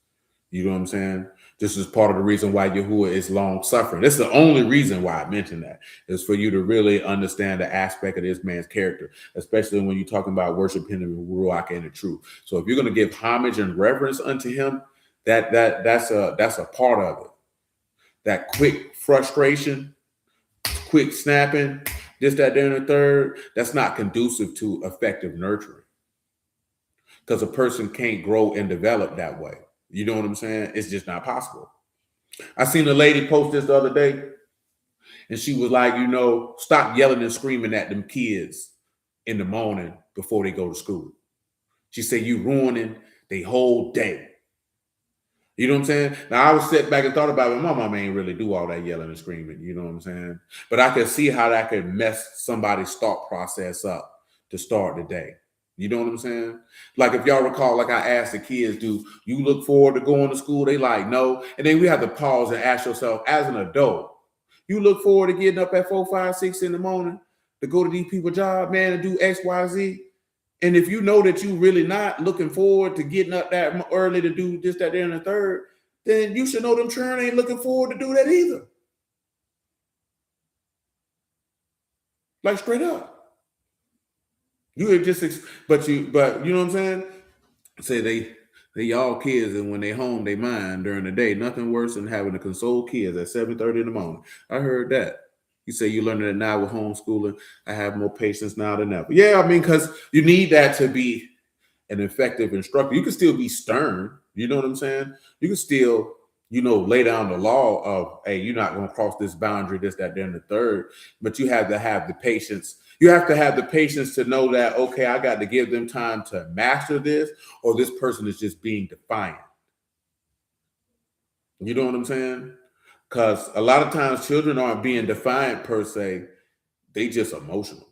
You know what I'm saying? This is part of the reason why Yahuah is long suffering. This is the only reason why I mentioned that is for you to really understand the aspect of this man's character, especially when you're talking about worshiping him in Ruach and the truth. So if you're going to give homage and reverence unto him, That's a part of it. That quick frustration, quick snapping, this, that, there, and the third, that's not conducive to effective nurturing. Because a person can't grow and develop that way. You know what I'm saying? It's just not possible. I seen a lady post this the other day, and she was like, stop yelling and screaming at them kids in the morning before they go to school. She said, you ruining their whole day. You know what I'm saying? Now, I was sitting back and thought about it. My mom ain't really do all that yelling and screaming. You know what I'm saying? But I could see how that could mess somebody's thought process up to start the day. You know what I'm saying? Like if y'all recall, like I asked the kids, do you look forward to going to school? They like, no. And then we have to pause and ask yourself, as an adult, you look forward to getting up at 4, 5, 6 in the morning to go to these people's job, man, and do X, Y, Z? And if you know that you really not looking forward to getting up that early to do this, that, there, and the third, then you should know them children ain't looking forward to do that either. Like straight up. You just, but you know what I'm saying? Say they y'all kids, and when they home, they mind during the day. Nothing worse than having to console kids at 7:30 in the morning. I heard that. You say you learning it now with homeschooling. I have more patience now than ever. Yeah, I mean, because you need that to be an effective instructor. You can still be stern. You know what I'm saying? You can still, lay down the law of, hey, you're not going to cross this boundary, this, that, then the third. But you have to have the patience. You have to have the patience to know that, okay, I got to give them time to master this, or this person is just being defiant. You know what I'm saying? Because a lot of times children aren't being defiant per se. They just emotional.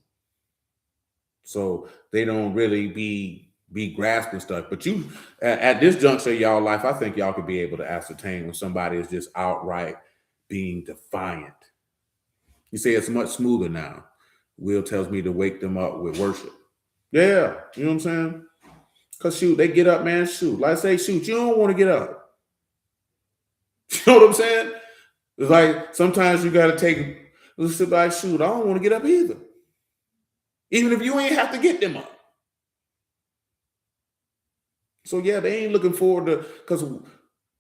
So they don't really be grasping stuff. But you, at this juncture of y'all life, I think y'all could be able to ascertain when somebody is just outright being defiant. You say it's much smoother now. Will tells me to wake them up with worship. Yeah, you know what I'm saying? Because shoot, they get up, man, shoot. Like I say, shoot, you don't want to get up. You know what I'm saying? It's like sometimes you got to take, let's sit back, shoot, I don't want to get up either. Even if you ain't have to get them up. So yeah, they ain't looking forward to, because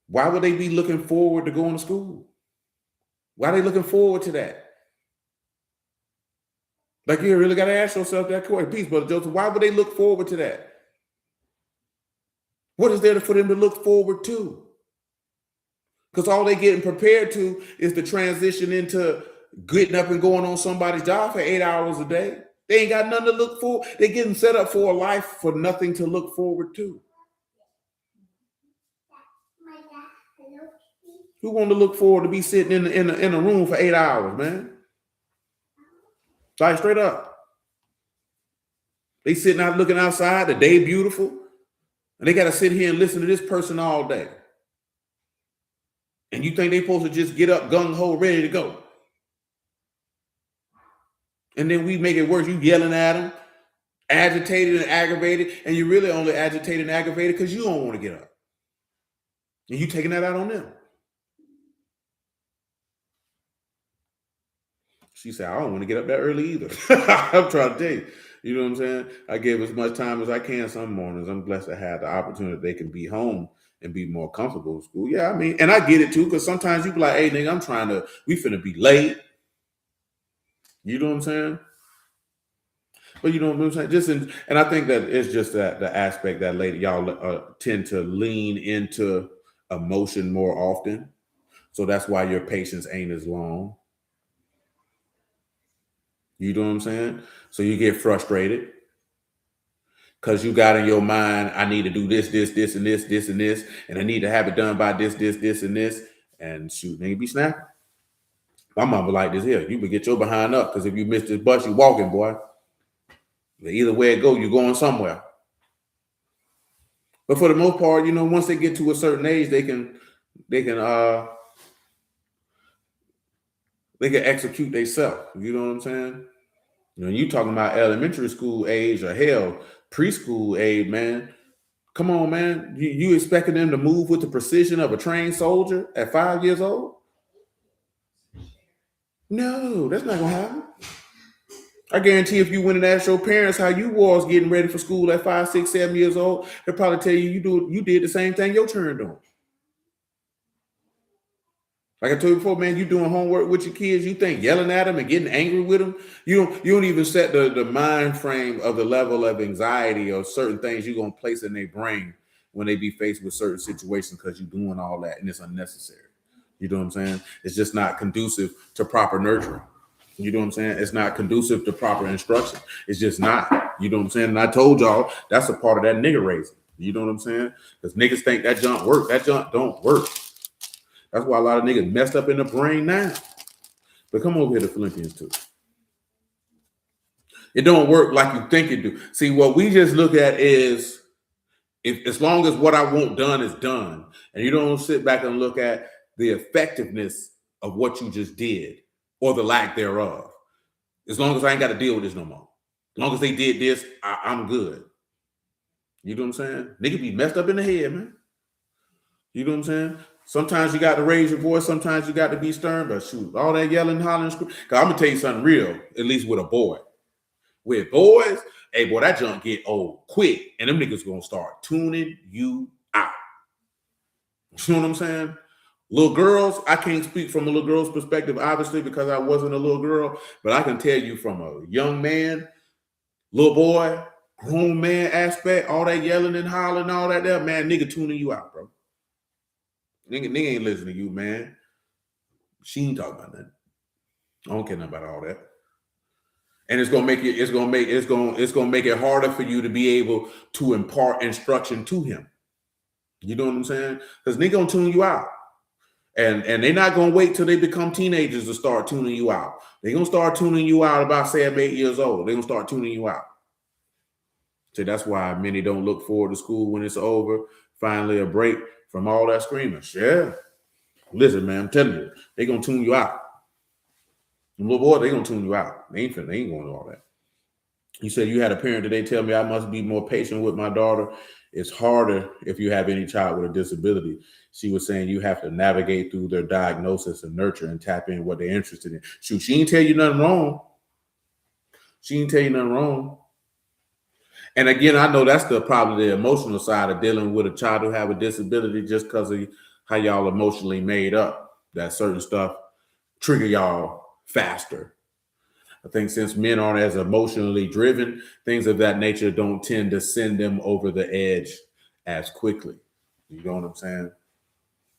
why would they be looking forward to going to school? Why are they looking forward to that? Like you really got to ask yourself that question. Peace, Brother Joseph. Why would they look forward to that? What is there for them to look forward to? Because all they getting prepared to is the transition into getting up and going on somebody's job for 8 hours a day. They ain't got nothing to look for. They're getting set up for a life for nothing to look forward to. Who want to look forward to be sitting in a room for 8 hours, man? Like straight up. They sitting out looking outside, the day beautiful, and they got to sit here and listen to this person all day. And you think they supposed to just get up gung-ho, ready to go. And then we make it worse. You yelling at them, agitated and aggravated, and you really only agitated and aggravated because you don't want to get up. And you taking that out on them. She said, I don't want to get up that early either. I'm trying to tell you. You know what I'm saying? I give as much time as I can some mornings. I'm blessed to have the opportunity they can be home and be more comfortable in school. Yeah, I mean, and I get it too, because sometimes you be like, hey, nigga, we finna be late. You know what I'm saying? But you know what I'm saying? And I think that it's just that the aspect that y'all tend to lean into emotion more often. So that's why your patience ain't as long. You know what I'm saying? So you get frustrated because you got in your mind, I need to do this, this, this, and this, this, and this, and I need to have it done by this, this, this, and this. And shoot, they be snapping. My mama like this here. You would get your behind up, because if you miss this bus, you walking, boy. But either way it go, you're going somewhere. But for the most part, once they get to a certain age, they can execute themselves. You know what I'm saying? You talking about elementary school age, or hell, preschool age, man. Come on, man. You expecting them to move with the precision of a trained soldier at 5 years old? No, that's not gonna happen. I guarantee if you went and asked your parents how you was getting ready for school at 5, 6, 7 years old, they'll probably tell you you did the same thing your children doing. Like I told you before, man, you doing homework with your kids, you think yelling at them and getting angry with them, you don't even set the mind frame of the level of anxiety or certain things you're gonna place in their brain when they be faced with certain situations because you're doing all that and it's unnecessary. You know what I'm saying? It's just not conducive to proper nurturing. You know what I'm saying? It's not conducive to proper instruction. It's just not. You know what I'm saying? And I told y'all that's a part of that nigga raising. You know what I'm saying? Because niggas think that junk work. That junk don't work. That's why a lot of niggas messed up in the brain now. But come over here to Philippians 2. It don't work like you think it do. See, what we just look at is if as long as what I want done is done, and you don't sit back and look at the effectiveness of what you just did or the lack thereof. As long as I ain't got to deal with this no more. As long as they did this, I'm good. You know what I'm saying? Nigga be messed up in the head, man. You know what I'm saying? Sometimes you got to raise your voice. Sometimes you got to be stern. But shoot, all that yelling, hollering, because I'm going to tell you something real, at least with a boy. With boys, hey, boy, that junk get old quick. And them niggas going to start tuning you out. You know what I'm saying? Little girls, I can't speak from a little girl's perspective, obviously, because I wasn't a little girl. But I can tell you from a young man, little boy, grown man aspect, all that yelling and hollering, all that there, man, nigga tuning you out, bro. Nigga ain't listening to you, man. She ain't talking about nothing. I don't care nothing about all that. And it's gonna make it harder for you to be able to impart instruction to him. You know what I'm saying? Because nigga gonna tune you out. And they're not gonna wait till they become teenagers to start tuning you out. They're gonna start tuning you out about 7, 8 years old. They're gonna start tuning you out. So that's why many don't look forward to school when it's over. Finally, a break from all that screaming. Yeah. Listen, man, I'm telling you, they're gonna tune you out. Them little boy, they're gonna tune you out. They ain't going to all that. You said you had a parent today tell me I must be more patient with my daughter. It's harder if you have any child with a disability. She was saying you have to navigate through their diagnosis and nurture and tap in what they're interested in. Shoot, she ain't tell you nothing wrong. She ain't tell you nothing wrong. And again, I know that's probably the emotional side of dealing with a child who have a disability, just because of how y'all emotionally made up. That certain stuff trigger y'all faster. I think since men aren't as emotionally driven, things of that nature don't tend to send them over the edge as quickly. You know what I'm saying?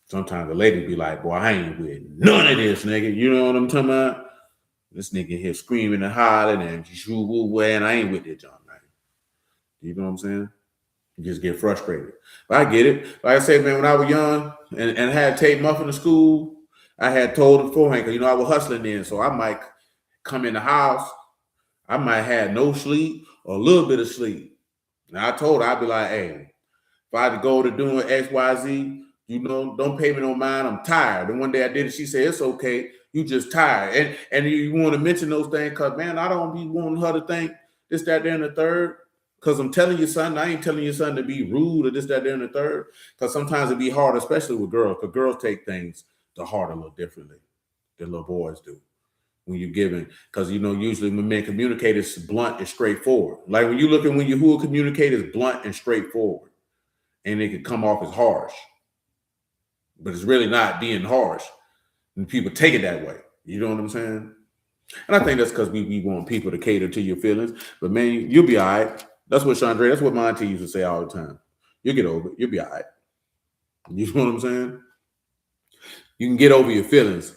Sometimes the lady be like, boy, I ain't with none of this, nigga. You know what I'm talking about? This nigga here screaming and hollering and and I ain't with that John, man. You know what I'm saying? You just get frustrated. But I get it. Like I said, man, when I was young and had to take muffin to school, I had told him beforehand, because, I was hustling then. So I might come in the house, I might have no sleep or a little bit of sleep. Now I told her, I'd be like, hey, if I had to go to doing X, Y, Z, don't pay me no mind. I'm tired. And one day I did it. She said, it's okay. You just tired. And you want to mention those things because, man, I don't be wanting her to think this, that, there, and the third. Because I'm telling you something. I ain't telling you something to be rude or this, that, there, and the third. Because sometimes it be hard, especially with girls. Because girls take things to heart a little differently than little boys do. When you're giving, because usually when men communicate, it's blunt and straightforward. Like when you look at when Yahuah communicate, it's blunt and straightforward, and it can come off as harsh, but it's really not being harsh, and people take it that way. You know what I'm saying? And I think that's because we want people to cater to your feelings. But man, you'll be all right. That's what Chandra, that's what my auntie used to say all the time. You'll get over it. You'll be all right. You know what I'm saying? You can get over your feelings.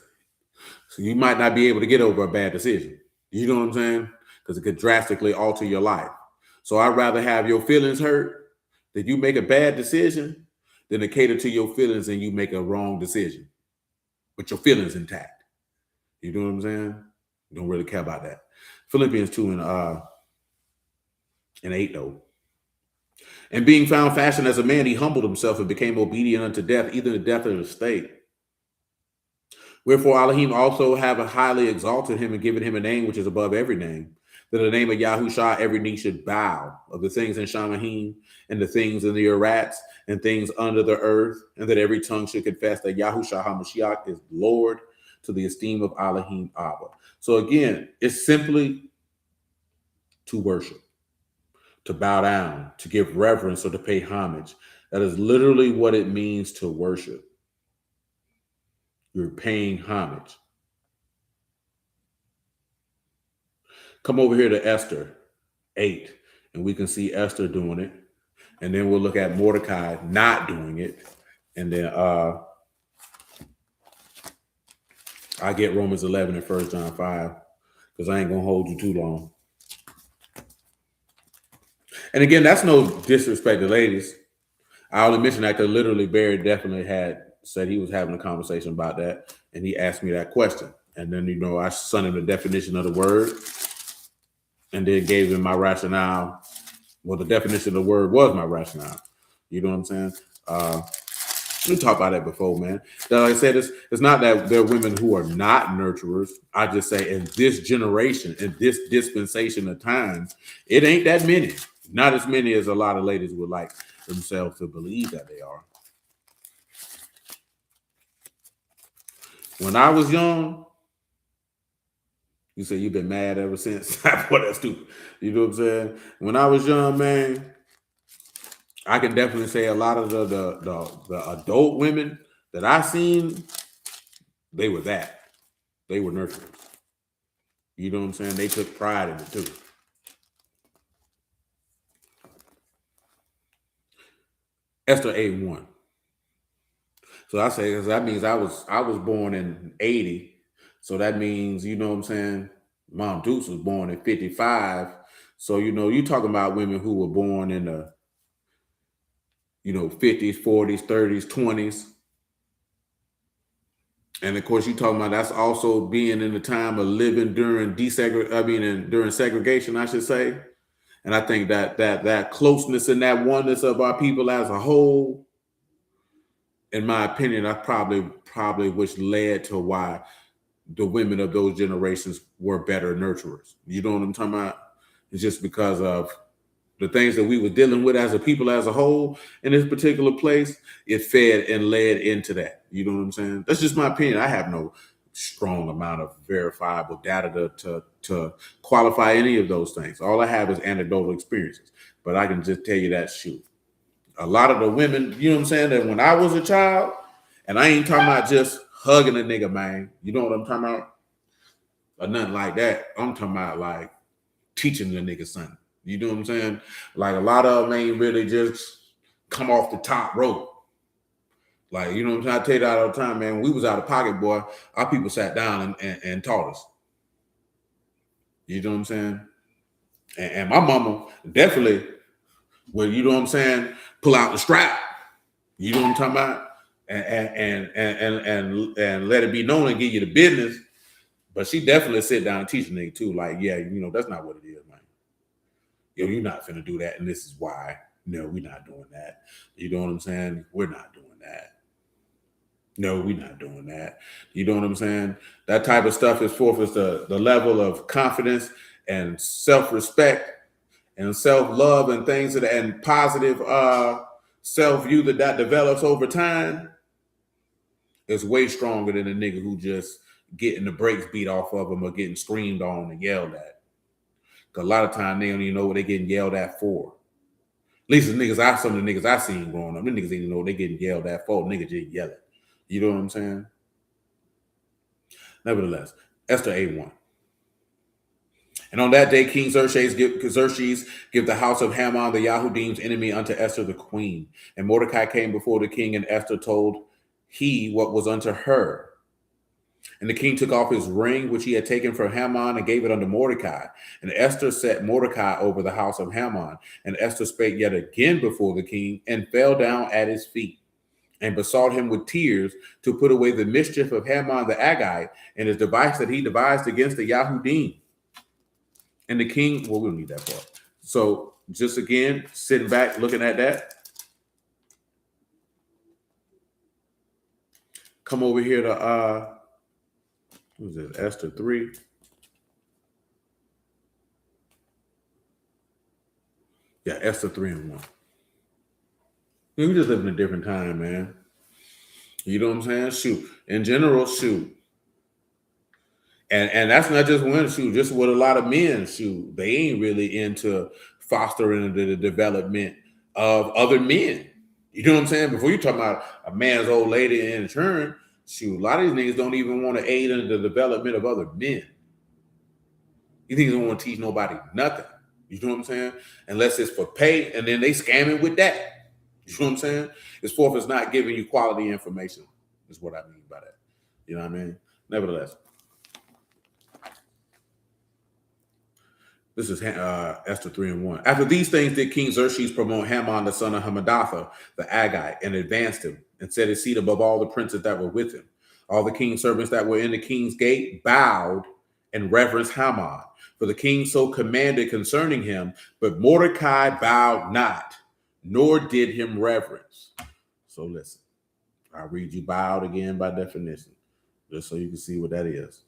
So you might not be able to get over a bad decision. You know what I'm saying? Because it could drastically alter your life. So I'd rather have your feelings hurt than you make a bad decision than to cater to your feelings and you make a wrong decision. But your feelings intact. You know what I'm saying? Don't really care about that. Philippians 2 and 8 though. And being found fashioned as a man, he humbled himself and became obedient unto death, even the death of the stake. Wherefore Elohim also have highly exalted him and given him a name which is above every name, that in the name of Yahushua every knee should bow, of the things in Shamahim and the things in the Arats and things under the earth, and that every tongue should confess that Yahushua HaMashiach is Lord, to the esteem of Elohim Abba. So again, it's simply to worship, to bow down, to give reverence, or to pay homage. That is literally what it means to worship. You're paying homage. Come over here to Esther 8, and we can see Esther doing it. And then we'll look at Mordecai not doing it. And then I get Romans 11 and 1 John 5, because I ain't going to hold you too long. And again, that's no disrespect to ladies. I only mentioned that because literally Barry definitely said he was having a conversation about that. And he asked me that question. And then, I sent him the definition of the word and then gave him my rationale. Well, the definition of the word was my rationale. You know what I'm saying? We talked about that before, man. Like I said, it's not that there are women who are not nurturers. I just say in this generation, in this dispensation of times, it ain't that many. Not as many as a lot of ladies would like themselves to believe that they are. When I was young, you say you've been mad ever since. Boy, that's stupid. You know what I'm saying? When I was young, man, I can definitely say a lot of the adult women that I seen, they were that. They were nurturers. You know what I'm saying? They took pride in it too. Esther 8:1. So I say, because that means I was born in 80. So that means, you know what I'm saying? Mom Dukes was born in 55. So, you talking about women who were born in the, 50s, 40s, 30s, 20s. And of course, you talking about that's also being in the time of living during during segregation, I should say. And I think that closeness and that oneness of our people as a whole, in my opinion, that's probably which led to why the women of those generations were better nurturers. You know what I'm talking about? It's just because of the things that we were dealing with as a people as a whole in this particular place, it fed and led into that. You know what I'm saying? That's just my opinion. I have no strong amount of verifiable data to qualify any of those things. All I have is anecdotal experiences. But I can just tell you that, shoot, a lot of the women, you know what I'm saying, that when I was a child, and I ain't talking about just hugging a nigga, man. You know what I'm talking about? Or nothing like that. I'm talking about like teaching the nigga something. You know what I'm saying? Like a lot of them ain't really just come off the top rope. Like, you know what I'm saying? I tell you that all the time, man. When we was out of pocket, boy, our people sat down and taught us. You know what I'm saying? And my mama definitely, well, you know what I'm saying, pull out the strap. You know what I'm talking about? And let it be known and give you the business. But she definitely sit down and teach a nigga too. Like, yeah, that's not what it is, man. Yo, you're not finna do that, and this is why. No, we're not doing that. You know what I'm saying? We're not doing that. No, we're not doing that. You know what I'm saying? That type of stuff is the level of confidence and self-respect and self-love and things and positive self-view that develops over time is way stronger than a nigga who just getting the brakes beat off of them or getting screamed on and yelled at. Because a lot of times they don't even know what they're getting yelled at for. At least some of the niggas I seen growing up, them niggas didn't know what they getting yelled at for. Niggas just yelling. You know what I'm saying? Nevertheless, Esther 8:1. And on that day, King Xerxes give the house of Haman the Yahudine's enemy unto Esther the queen. And Mordecai came before the king, and Esther told he what was unto her. And the king took off his ring, which he had taken from Haman, and gave it unto Mordecai. And Esther set Mordecai over the house of Haman. And Esther spake yet again before the king, and fell down at his feet, and besought him with tears to put away the mischief of Haman the Agagite, and his device that he devised against the Yahudin. And the king, well, we don't need that part. So just again, sitting back, looking at that. Come over here to what was it, Esther 3. Yeah, Esther 3:1. We just live in a different time, man. You know what I'm saying? Shoot. In general, shoot. And that's not just women, shoot, just what a lot of men, shoot. They ain't really into fostering the development of other men. You know what I'm saying? Before you talk about a man's old lady in turn, Shoot, a lot of these niggas don't even want to aid in the development of other men. You think they don't want to teach nobody nothing. You know what I'm saying? Unless it's for pay, and then they scamming with that. You know what I'm saying? It's fourth is not giving you quality information, is what I mean by that. You know what I mean? Nevertheless, this is Esther 3:1. After these things did King Xerxes promote Haman, the son of Hammedatha, the Agite, and advanced him, and set his seat above all the princes that were with him. All the king's servants that were in the king's gate bowed and reverenced Haman, for the king so commanded concerning him, but Mordecai bowed not, nor did him reverence. So listen, I'll read you bowed again by definition, just so you can see what that is.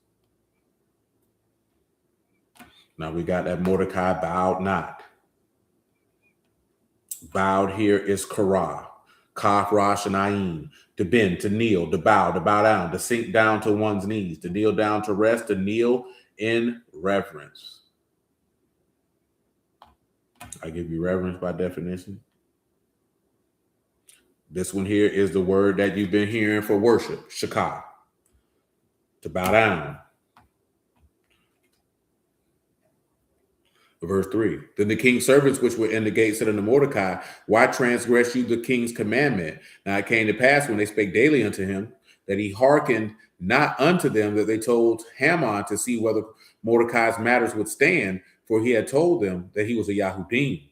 Now we got that Mordecai bowed not. Bowed here is kara, kaf, rash, and ayin. To bend, to kneel, to bow down, to sink down to one's knees, to kneel down, to rest, to kneel in reverence. I give you reverence by definition. This one here is the word that you've been hearing for worship, shakah, to bow down. Verse 3, then the king's servants which were in the gate said unto Mordecai, why transgress you the king's commandment? Now it came to pass when they spake daily unto him, that he hearkened not unto them, that they told Haman to see whether Mordecai's matters would stand, for he had told them that he was a Yahudim.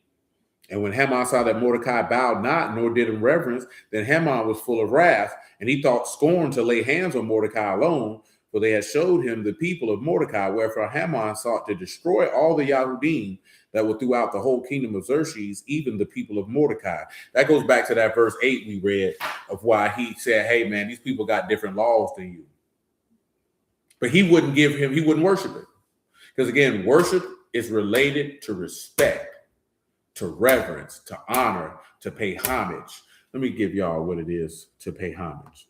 And when Haman saw that Mordecai bowed not, nor did him reverence, then Haman was full of wrath, and he thought scorn to lay hands on Mordecai alone, for they had showed him the people of Mordecai. Wherefore Haman sought to destroy all the Yahudim that were throughout the whole kingdom of Xerxes, even the people of Mordecai. That goes back to that verse 8 we read of why he said, hey, man, these people got different laws than you. But he wouldn't worship it. Because again, worship is related to respect, to reverence, to honor, to pay homage. Let me give y'all what it is to pay homage.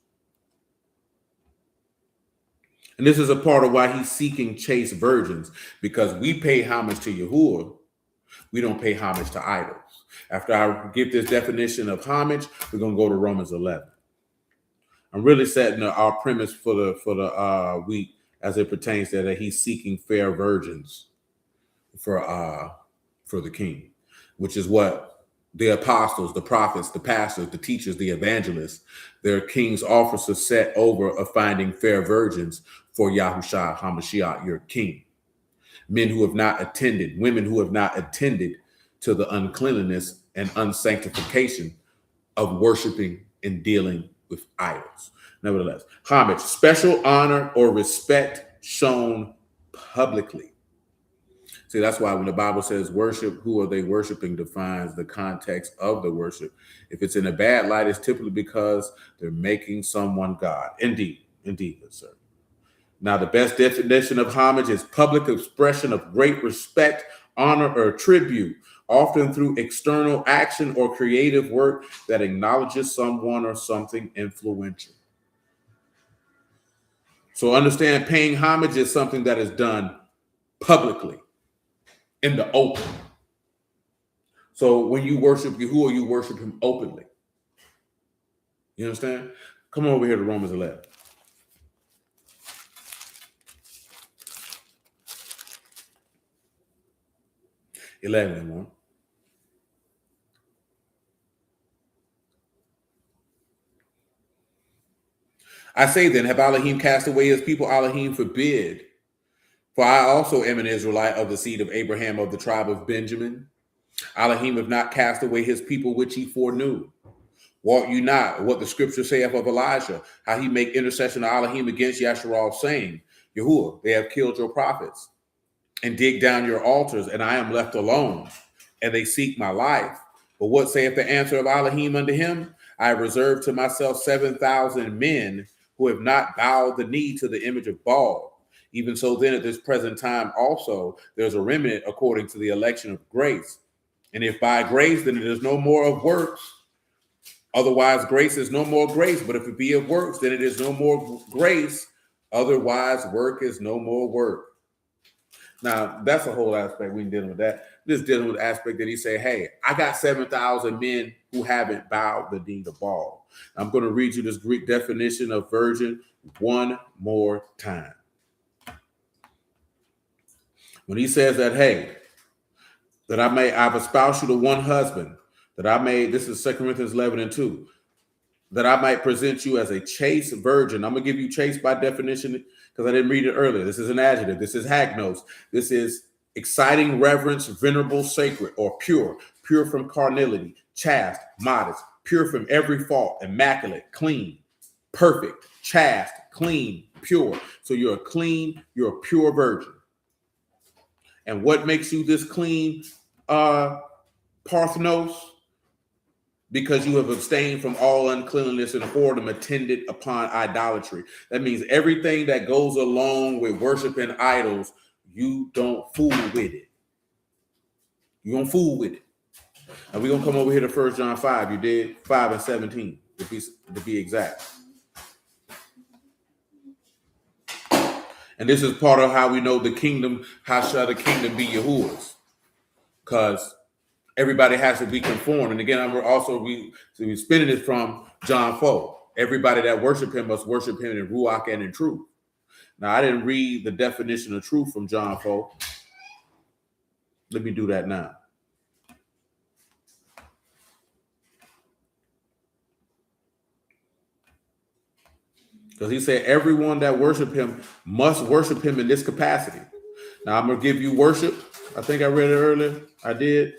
And this is a part of why he's seeking chaste virgins, because we pay homage to Yahuah. We don't pay homage to idols. After I give this definition of homage, we're going to go to Romans 11. I'm really setting our premise for the week as it pertains to that he's seeking fair virgins for the king, which is what the apostles, the prophets, the pastors, the teachers, the evangelists, their king's officers set over of finding fair virgins for Yahushua HaMashiach, your king. Men who have not attended, women who have not attended to the uncleanliness and unsanctification of worshiping and dealing with idols. Nevertheless, homage, special honor or respect shown publicly. See, that's why when the Bible says worship, who are they worshiping defines the context of the worship. If it's in a bad light, it's typically because they're making someone God. Indeed, good sir. Now, the best definition of homage is public expression of great respect, honor, or tribute, often through external action or creative work that acknowledges someone or something influential. So understand, paying homage is something that is done publicly, in the open. So when you worship Yahuah, you worship him openly. You understand? Come over here to Romans 11. I say then, have Elohim cast away his people? Elohim forbid. For I also am an Israelite of the seed of Abraham, of the tribe of Benjamin. Elohim have not cast away his people which he foreknew. Wot you not what the scripture saith of Elijah, how he make intercession to Elohim against Yasharal, saying, Yahuah, they have killed your prophets and dig down your altars, and I am left alone, and they seek my life. But what saith the answer of Elohim unto him? I have reserved to myself 7,000 men who have not bowed the knee to the image of Baal. Even so then at this present time also there's a remnant according to the election of grace. And if by grace, then it is no more of works. Otherwise grace is no more grace. But if it be of works, then it is no more grace. Otherwise work is no more work. Now, that's a whole aspect. We ain't dealing with that. This dealing with the aspect that he said, hey, I got 7,000 men who haven't bowed the knee to Baal. I'm going to read you this Greek definition of virgin one more time. When he says that, hey, that I've espoused you to one husband, that I may, this is 2 Corinthians 11:2, that I might present you as a chaste virgin. I'm going to give you chaste by definition because I didn't read it earlier. This is an adjective. This is hagnos. This is exciting reverence, venerable, sacred, or pure, pure from carnality, chaste, modest, pure from every fault, immaculate, clean, perfect, chaste, clean, pure. So you're a clean, you're a pure virgin. And what makes you this clean, Parthenos? Because you have abstained from all uncleanliness and whoredom attended upon idolatry. That means everything that goes along with worshiping idols, you don't fool with it. You don't fool with it. And we're going to come over here to 1 John 5. You did 5 and 17 to be exact. And this is part of how we know the kingdom, how shall the kingdom be Yahuah's? Because everybody has to be conformed. And again, we're spinning it from John 4. Everybody that worship him must worship him in Ruach and in truth. Now, I didn't read the definition of truth from John 4. Let me do that now. Because he said everyone that worship him must worship him in this capacity. Now, I'm going to give you worship. I think I read it earlier. I did.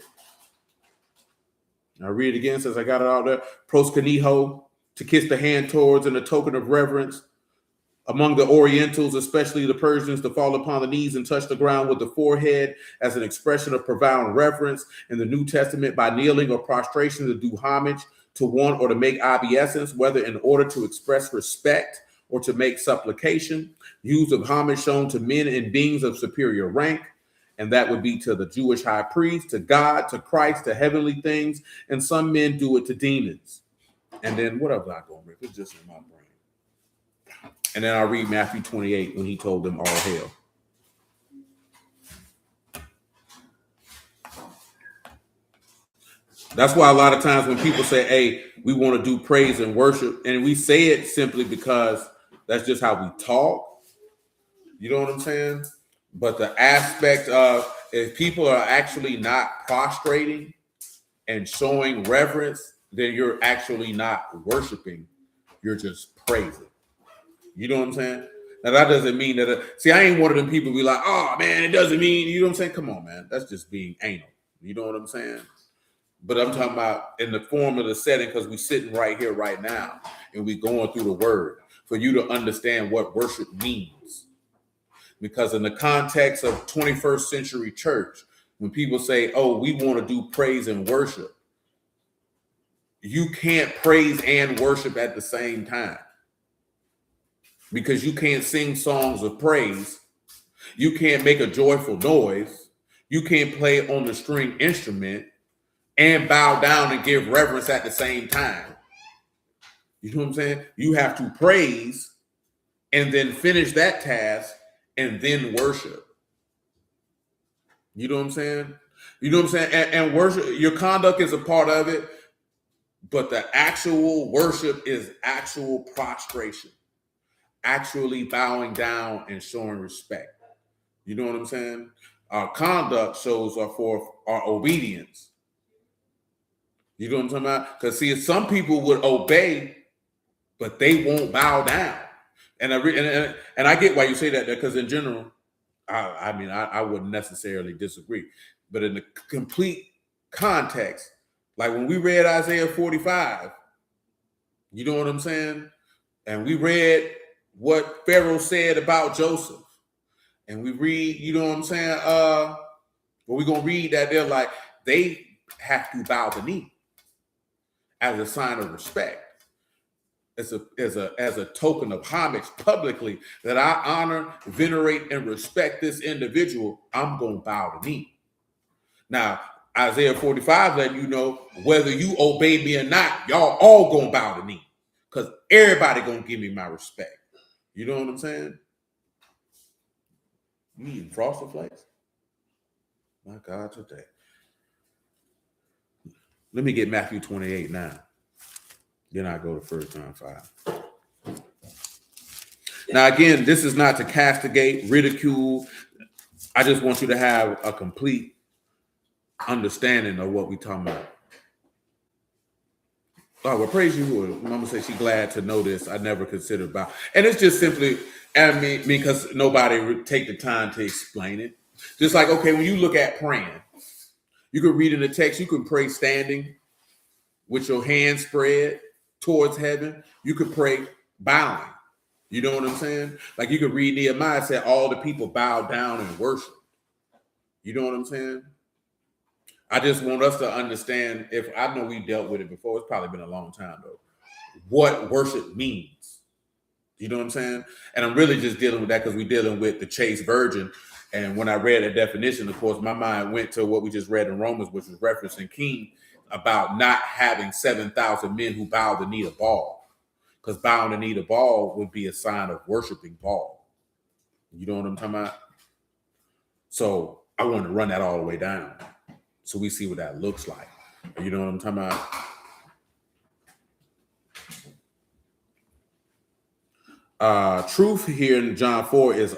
I'll read it again since I got it out there. Proskeniho, to kiss the hand towards and a token of reverence. Among the Orientals, especially the Persians, to fall upon the knees and touch the ground with the forehead as an expression of profound reverence. In the New Testament, by kneeling or prostration to do homage to one or to make obeisance, whether in order to express respect or to make supplication. Use of homage shown to men and beings of superior rank. And that would be to the Jewish high priest, to God, to Christ, to heavenly things. And some men do it to demons. And then what else I go with? It's just in my brain. And then I'll read Matthew 28 when he told them all hail. That's why a lot of times when people say, hey, we want to do praise and worship, and we say it simply because that's just how we talk. You know what I'm saying? But the aspect of if people are actually not prostrating and showing reverence, then you're actually not worshiping. You're just praising. You know what I'm saying? Now, that doesn't mean that. See, I ain't one of them people be like, oh, man, it doesn't mean, you know what I'm saying? Come on, man. That's just being anal. You know what I'm saying? But I'm talking about in the form of the setting because we're sitting right here right now and we're going through the word for you to understand what worship means. Because in the context of 21st century church, when people say, oh, we want to do praise and worship, you can't praise and worship at the same time. Because you can't sing songs of praise. You can't make a joyful noise. You can't play on the string instrument and bow down and give reverence at the same time. You know what I'm saying? You have to praise and then finish that task and then worship. You know what I'm saying? You know what I'm saying? And worship, your conduct is a part of it, but the actual worship is actual prostration, actually bowing down and showing respect. You know what I'm saying? Our conduct shows for our obedience. You know what I'm talking about? Because see, some people would obey, but they won't bow down. And I get why you say that, because in general, I wouldn't necessarily disagree. But in the complete context, like when we read Isaiah 45, you know what I'm saying? And we read what Pharaoh said about Joseph. And we read, you know what I'm saying? We're going to read that they're like, they have to bow the knee as a sign of respect. As a token of homage publicly that I honor, venerate, and respect this individual, I'm going to bow the knee. Now, Isaiah 45 letting you know whether you obey me or not, y'all all going to bow the knee because everybody going to give me my respect. You know what I'm saying? You eating Frosted Flakes? My God, today. Let me get Matthew 28 now. Then I go to 1 John 5. Now, again, this is not to castigate, ridicule. I just want you to have a complete understanding of what we're talking about. Oh, well, praise you. Mama said she's glad to know this. I never considered about. And it's just simply, because nobody would take the time to explain it. Just like, okay, when you look at praying, you can read in the text, you can pray standing with your hands spread towards heaven. You could pray bowing. You know what I'm saying? Like you could read Nehemiah said all the people bowed down and worship. You know what I'm saying? I just want us to understand, if I know we dealt with it before, it's probably been a long time though, what worship means. You know what I'm saying? And I'm really just dealing with that because we're dealing with the chaste virgin. And when I read a definition, of course, my mind went to what we just read in Romans, which was referencing King about not having 7,000 men who bow the knee to Baal. Because bowing the knee to Baal would be a sign of worshiping Baal. You know what I'm talking about? So I want to run that all the way down so we see what that looks like. You know what I'm talking about? Truth here in John 4 is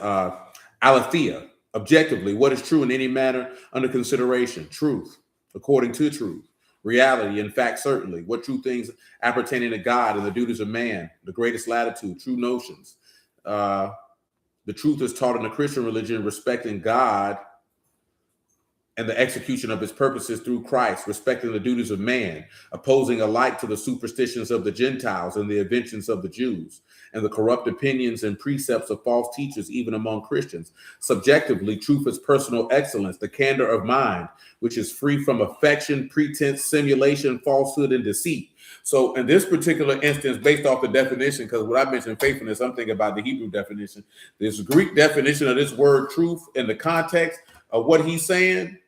aletheia. Objectively, what is true in any matter under consideration? Truth, according to truth. Reality, in fact, certainly. What true things appertaining to God and the duties of man, the greatest latitude, true notions. The truth is taught in the Christian religion, respecting God and the execution of his purposes through Christ, respecting the duties of man, opposing alike to the superstitions of the Gentiles and the inventions of the Jews, and the corrupt opinions and precepts of false teachers, even among Christians. Subjectively, truth is personal excellence, the candor of mind, which is free from affection, pretense, simulation, falsehood, and deceit. So in this particular instance, based off the definition, because what I mentioned faithfulness, I'm thinking about the Hebrew definition. This Greek definition of this word truth in the context of what he's saying,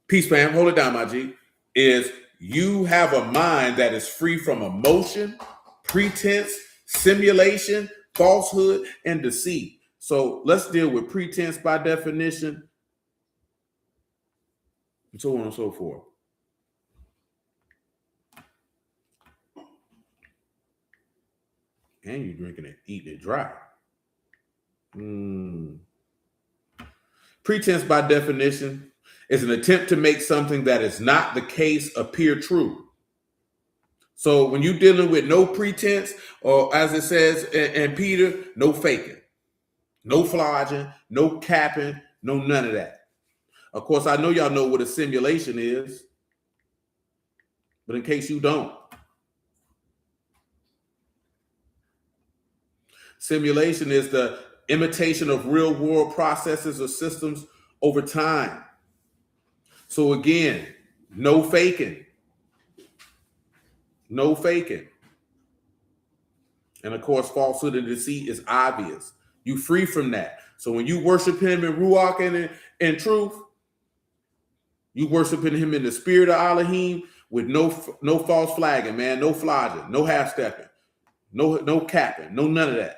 peace, fam, hold it down, my G, is you have a mind that is free from emotion, pretense, simulation, falsehood, and deceit. So let's deal with pretense by definition, and so on and so forth. And you're drinking it, eating it dry. Pretense by definition is an attempt to make something that is not the case appear true. So when you're dealing with no pretense, or as it says in Peter, no faking, no flogging, no capping, no none of that. Of course, I know y'all know what a simulation is, but in case you don't, simulation is the imitation of real world processes or systems over time. So again, no faking. No faking. And of course, falsehood and deceit is obvious. You free from that. So when you worship him in Ruach and in truth, you worshiping him in the spirit of Elohim with no false flagging, man, no flogging, no half stepping, no capping, no none of that.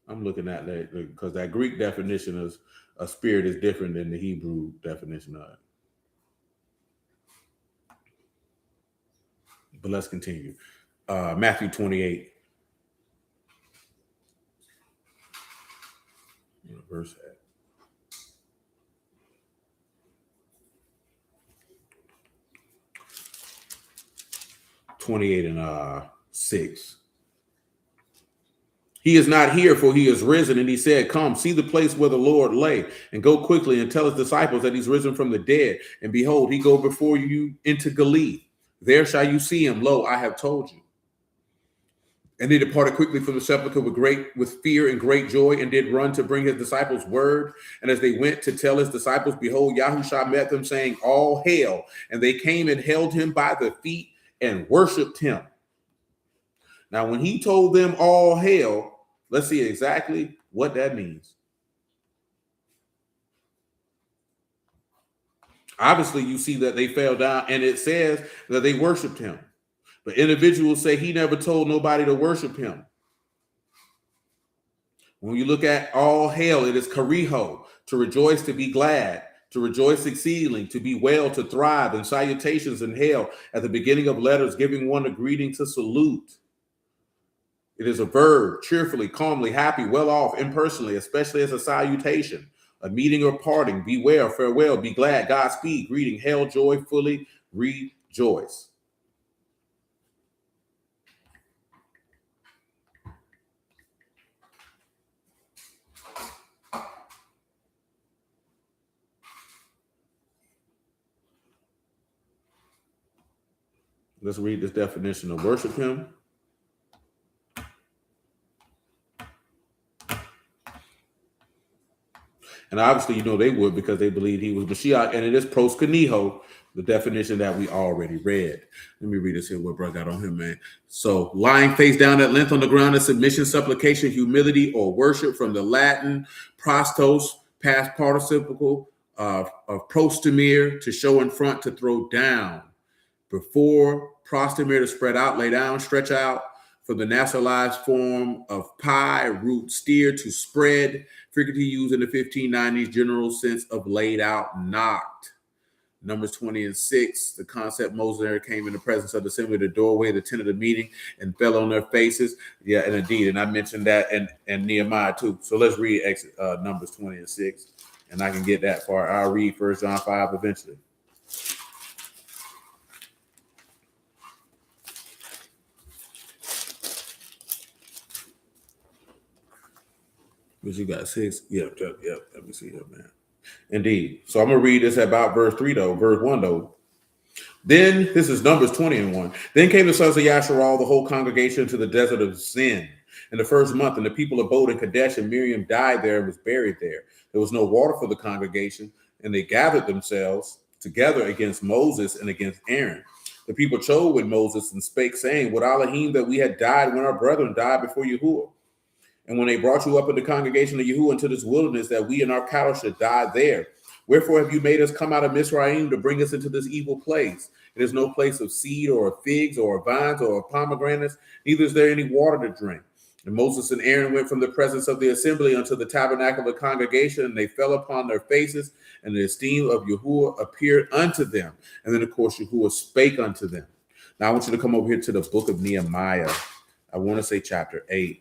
I'm looking at that because that Greek definition of a spirit is different than the Hebrew definition of it. But let's continue. Matthew 28. Verse 28 and 6. He is not here, for he is risen. And he said, come, see the place where the Lord lay, and go quickly and tell his disciples that he's risen from the dead. And behold, he go before you into Galilee. There shall you see him. Lo, I have told you. And they departed quickly from the sepulchre with fear and great joy, and did run to bring his disciples word. And as they went to tell his disciples, behold, Yahuah met them, saying, all hail. And they came and held him by the feet and worshiped him. Now, when he told them all hail, let's see exactly what that means. Obviously, you see that they fell down, and it says that they worshiped him. But individuals say he never told nobody to worship him. When you look at all hail, it is kariho, to rejoice, to be glad, to rejoice exceedingly, to be well, to thrive, and salutations in hail at the beginning of letters, giving one a greeting to salute. It is a verb, cheerfully, calmly, happy, well off, impersonally, especially as a salutation, a meeting or parting, beware, farewell, be glad, Godspeed, greeting, hail, joy, fully rejoice. Let's read this definition of worship him. And obviously, they would, because they believed he was Mashiach. And it is proskeniho, the definition that we already read. Let me read this here, what brother got on him, man. So, lying face down at length on the ground in submission, supplication, humility, or worship, from the Latin prostos, past participle of prostemere, to show in front, to throw down. Before, prostemere, to spread out, lay down, stretch out. From the naturalized form of pi, root steer, to spread, frequently used in the 1590s general sense of laid out, knocked. Numbers 20 and 6, the concept Moses came in the presence of the assembly, the doorway, the tent of the meeting, and fell on their faces. Yeah, and indeed, and I mentioned that in Nehemiah too. So let's read Numbers 20 and 6, and I can get that far. I'll read 1 John 5 eventually. But you got 6. Yep. Let me see here, man. Indeed. So I'm going to read this about verse 3, though. Verse 1, though. Then, this is Numbers 20 and 1. Then came the sons of Yasharal, the whole congregation, to the desert of Zin in the first month, and the people abode in Kadesh, and Miriam died there and was buried there. There was no water for the congregation, and they gathered themselves together against Moses and against Aaron. The people chose with Moses and spake, saying, would Elohim that we had died when our brethren died before Yahuah. And when they brought you up in the congregation of Yahuah into this wilderness, that we and our cattle should die there. Wherefore have you made us come out of Mizraim to bring us into this evil place? It is no place of seed or of figs or of vines or of pomegranates, neither is there any water to drink. And Moses and Aaron went from the presence of the assembly unto the tabernacle of the congregation, and they fell upon their faces, and the esteem of Yahuah appeared unto them. And then, of course, Yahuah spake unto them. Now, I want you to come over here to the book of Nehemiah. I want to say chapter 8.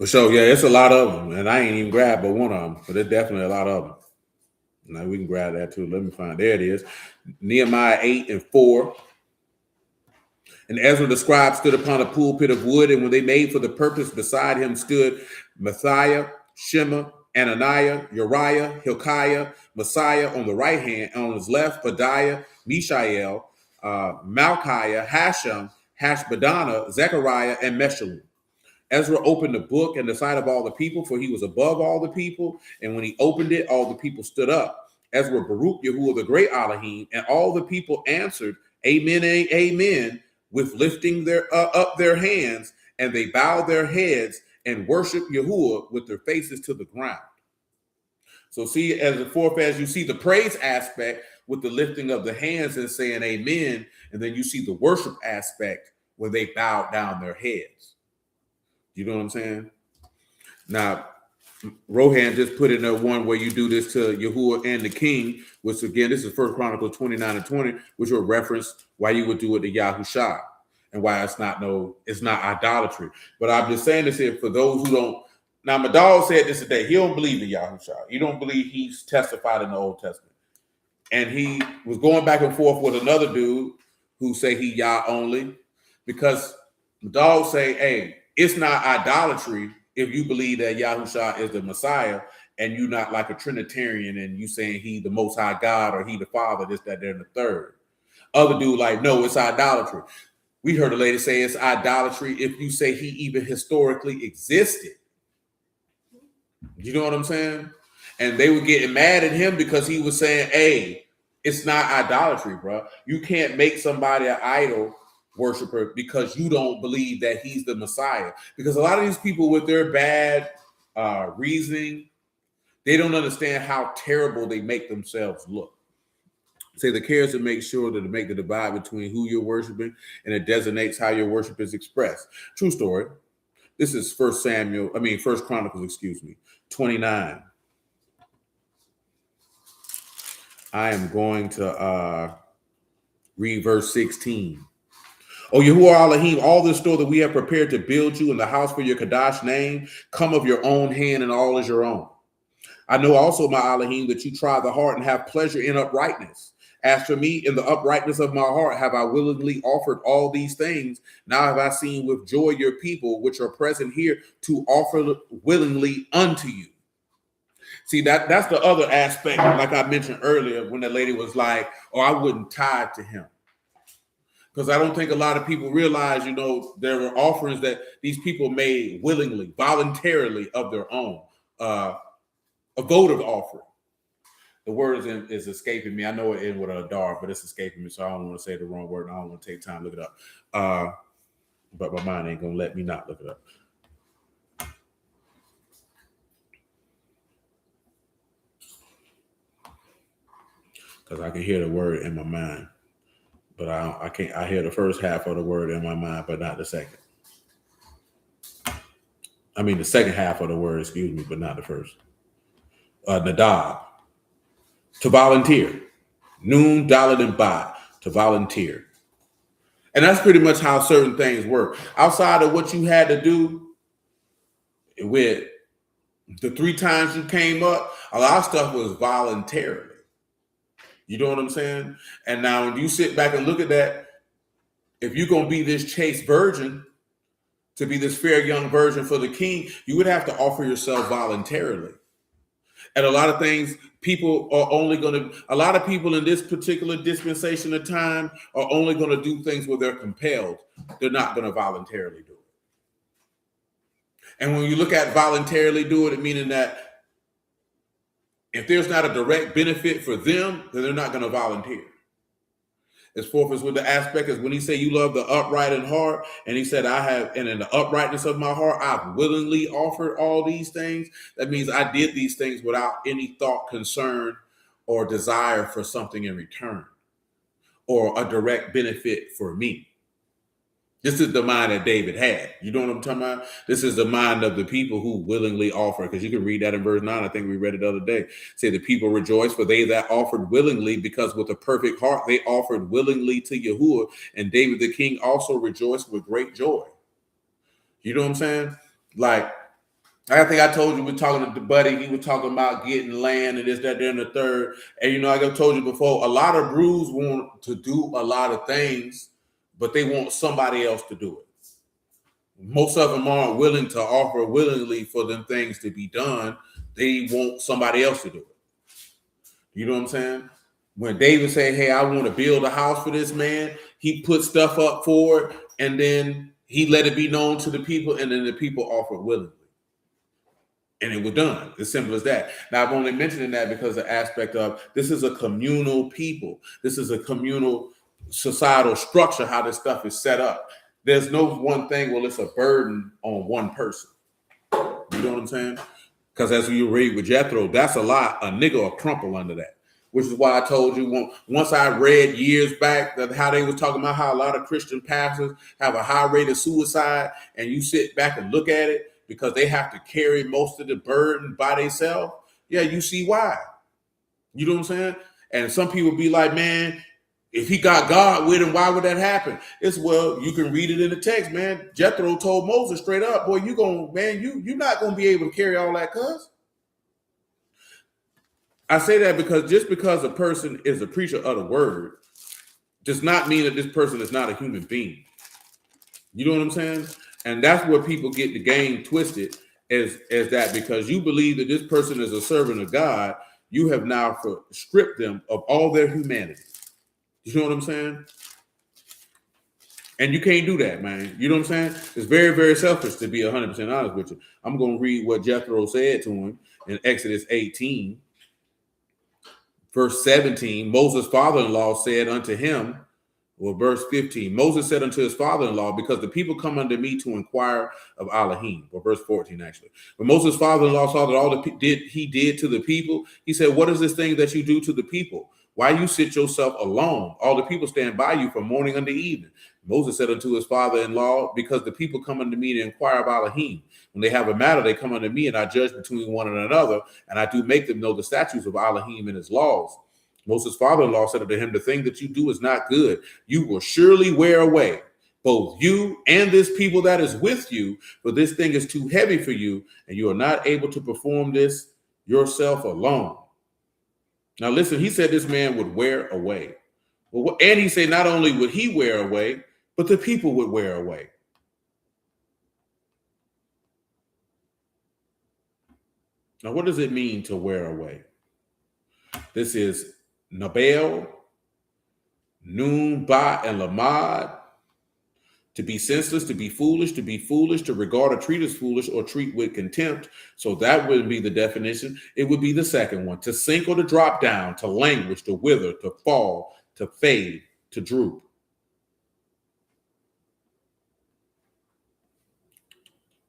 So yeah, it's a lot of them, and I ain't even grabbed but one of them, but there's definitely a lot of them. Now we can grab that too. Let me find. There it is, Nehemiah 8 and 4. And Ezra the scribe stood upon a pulpit of wood, and when they made for the purpose, beside him stood Matthiah, Shema, Ananiah, Uriah, Hilkiah, Messiah on the right hand, and on his left, Pedaiah, Mishael, Malchiah, Hashem, Hashbadana, Zechariah, and Meshullam. Ezra opened the book in the sight of all the people, for he was above all the people. And when he opened it, all the people stood up. Ezra Baruch Yahuah the great Elohim, and all the people answered, Amen, amen, with lifting up their hands, and they bowed their heads and worshiped Yahuah with their faces to the ground. So see, as a fourth, as you see the praise aspect with the lifting of the hands and saying amen, and then you see the worship aspect where they bowed down their heads. You know what I'm saying? Now, Rohan just put in there one where you do this to Yahuah and the king, which again, this is 1 Chronicles 29 and 20, which will reference why you would do it to Yahushua and why it's not idolatry. But I'm just saying this here for those who don't. Now, my dog said this today. He don't believe in Yahushua. He don't believe he's testified in the Old Testament. And he was going back and forth with another dude who say he Yah only, because the dog say, hey, it's not idolatry if you believe that Yahushua is the Messiah and you're not like a Trinitarian and you saying he the Most High God or he the Father, this, that, there, and the third. Other dude like, no, it's idolatry. We heard a lady say it's idolatry if you say he even historically existed. You know what I'm saying? And they were getting mad at him because he was saying, hey, it's not idolatry, bro. You can't make somebody an idol worshiper because you don't believe that he's the Messiah. Because a lot of these people with their bad reasoning, they don't understand how terrible they make themselves look. Say the cares to make sure to make the divide between who you're worshiping, and it designates how your worship is expressed. True story. This is First Chronicles, 29. I am going to read verse 16. O Yahuah Elohim, all this store that we have prepared to build you in the house for your Kadash name, come of your own hand, and all is your own. I know also, my Elohim, that you try the heart and have pleasure in uprightness. As for me, in the uprightness of my heart have I willingly offered all these things. Now have I seen with joy your people, which are present here, to offer willingly unto you. See, that's the other aspect, like I mentioned earlier, when that lady was like, oh, I wouldn't tithe to him. Because I don't think a lot of people realize, there were offerings that these people made willingly, voluntarily of their own. A votive offering. The word is escaping me. I know it ends with a dar, but it's escaping me, so I don't want to say the wrong word. And I don't want to take time to look it up. But my mind ain't going to let me not look it up. Because I can hear the word in my mind. But I can't. I hear the first half of the word in my mind, but not the second. I mean, the second half of the word, but not the first. Nadab, to volunteer. Noon, Dalet, and Ba, to volunteer. And that's pretty much how certain things work. Outside of what you had to do with the 3 times you came up, a lot of stuff was voluntarily. You know what I'm saying? And now when you sit back and look at that, if you're going to be this chaste virgin, to be this fair young virgin for the king, you would have to offer yourself voluntarily. And a lot of things, a lot of people in this particular dispensation of time are only going to do things where they're compelled. They're not going to voluntarily do it. And when you look at voluntarily do it, meaning that if there's not a direct benefit for them, then they're not going to volunteer. As forth as with the aspect is when he said you love the upright in heart, and he said and in the uprightness of my heart, I've willingly offered all these things. That means I did these things without any thought, concern, or desire for something in return, or a direct benefit for me. This is the mind that David had. You know what I'm talking about? This is the mind of the people who willingly offer. Because you can read that in verse 9. I think we read it the other day. Say the people rejoice, for they that offered willingly, because with a perfect heart they offered willingly to Yahuah. And David the king also rejoiced with great joy. You know what I'm saying? Like, I think I told you, we're talking to the buddy. He was talking about getting land and this, that, there, and the third. And like I told you before, a lot of brews want to do a lot of things, but they want somebody else to do it. Most of them aren't willing to offer willingly for them things to be done. They want somebody else to do it. You know what I'm saying? When David said, hey, I want to build a house for this man, he put stuff up for it, and then he let it be known to the people, and then the people offered willingly. And it was done. As simple as that. Now, I'm only mentioning that because the aspect of this is a communal people. This is a communal societal structure, how this stuff is set up. There's no one thing, well, it's a burden on one person. You know what I'm saying? Because as you read with Jethro, that's a lot. A nigga will crumple under that. Which is why I told you once I read years back that how they was talking about how a lot of Christian pastors have a high rate of suicide, and you sit back and look at it because they have to carry most of the burden by themselves. Yeah, you see why. You know what I'm saying? And some people be like, man, if he got God with him, why would that happen? It's, well, you can read it in the text, man. Jethro told Moses straight up, boy, you're not gonna be able to carry all that, cuz. I say that because just because a person is a preacher of the word does not mean that this person is not a human being. You know what I'm saying? And that's where people get the game twisted, as that because you believe that this person is a servant of God, you have now stripped them of all their humanity. You know what I'm saying? And you can't do that, man. You know what I'm saying? It's very, very selfish, to be 100% honest with you. I'm going to read what Jethro said to him in Exodus 18. Verse 17, Moses' father-in-law said unto him, Well, verse 15, Moses said unto his father-in-law, because the people come unto me to inquire of Elohim. Or verse 14, actually. But Moses' father-in-law saw that all he did to the people. He said, what is this thing that you do to the people? Why you sit yourself alone? All the people stand by you from morning unto evening. Moses said unto his father-in-law, because the people come unto me to inquire of Elohim. When they have a matter, they come unto me, and I judge between one and another, and I do make them know the statutes of Elohim and his laws. Moses' father-in-law said unto him, the thing that you do is not good. You will surely wear away, both you and this people that is with you, for this thing is too heavy for you, and you are not able to perform this yourself alone. Now listen, he said this man would wear away. Well, and he said not only would he wear away, but the people would wear away. Now, what does it mean to wear away? This is Nabal, Nun, Ba, and Lamad. To be senseless, to be foolish, to regard or treat as foolish, or treat with contempt. So that wouldn't be the definition. It would be the second one. To sink or to drop down, to languish, to wither, to fall, to fade, to droop.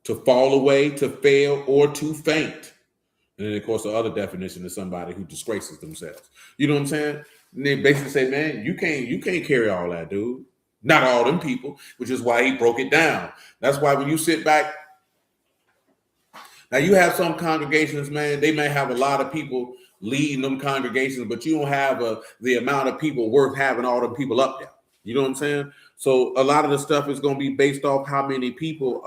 To fall away, to fail, or to faint. And then, of course, the other definition is somebody who disgraces themselves. You know what I'm saying? And they basically say, man, you can't carry all that, dude. Not all them people, which is why he broke it down. That's why when you sit back, now you have some congregations, man, they may have a lot of people leading them congregations, but you don't have the amount of people worth having all them people up there. You know what I'm saying? So a lot of the stuff is going to be based off how many people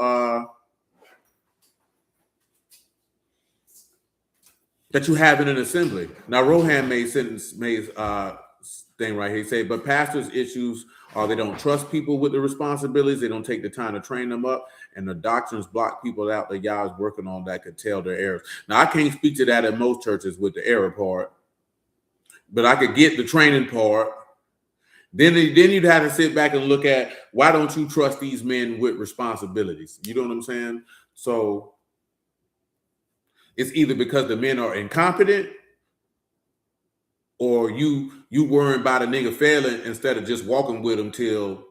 that you have in an assembly. Now, Rohan made thing right here. He say, but pastors' issues are they don't trust people with the responsibilities. They don't take the time to train them up, and the doctrines block people out that y'all is working on that could tell their errors. Now, I can't speak to that in most churches with the error part, but I could get the training part. Then you'd have to sit back and look at, why don't you trust these men with responsibilities? You know what I'm saying? So it's either because the men are incompetent, or you worrying about a nigga failing instead of just walking with them till,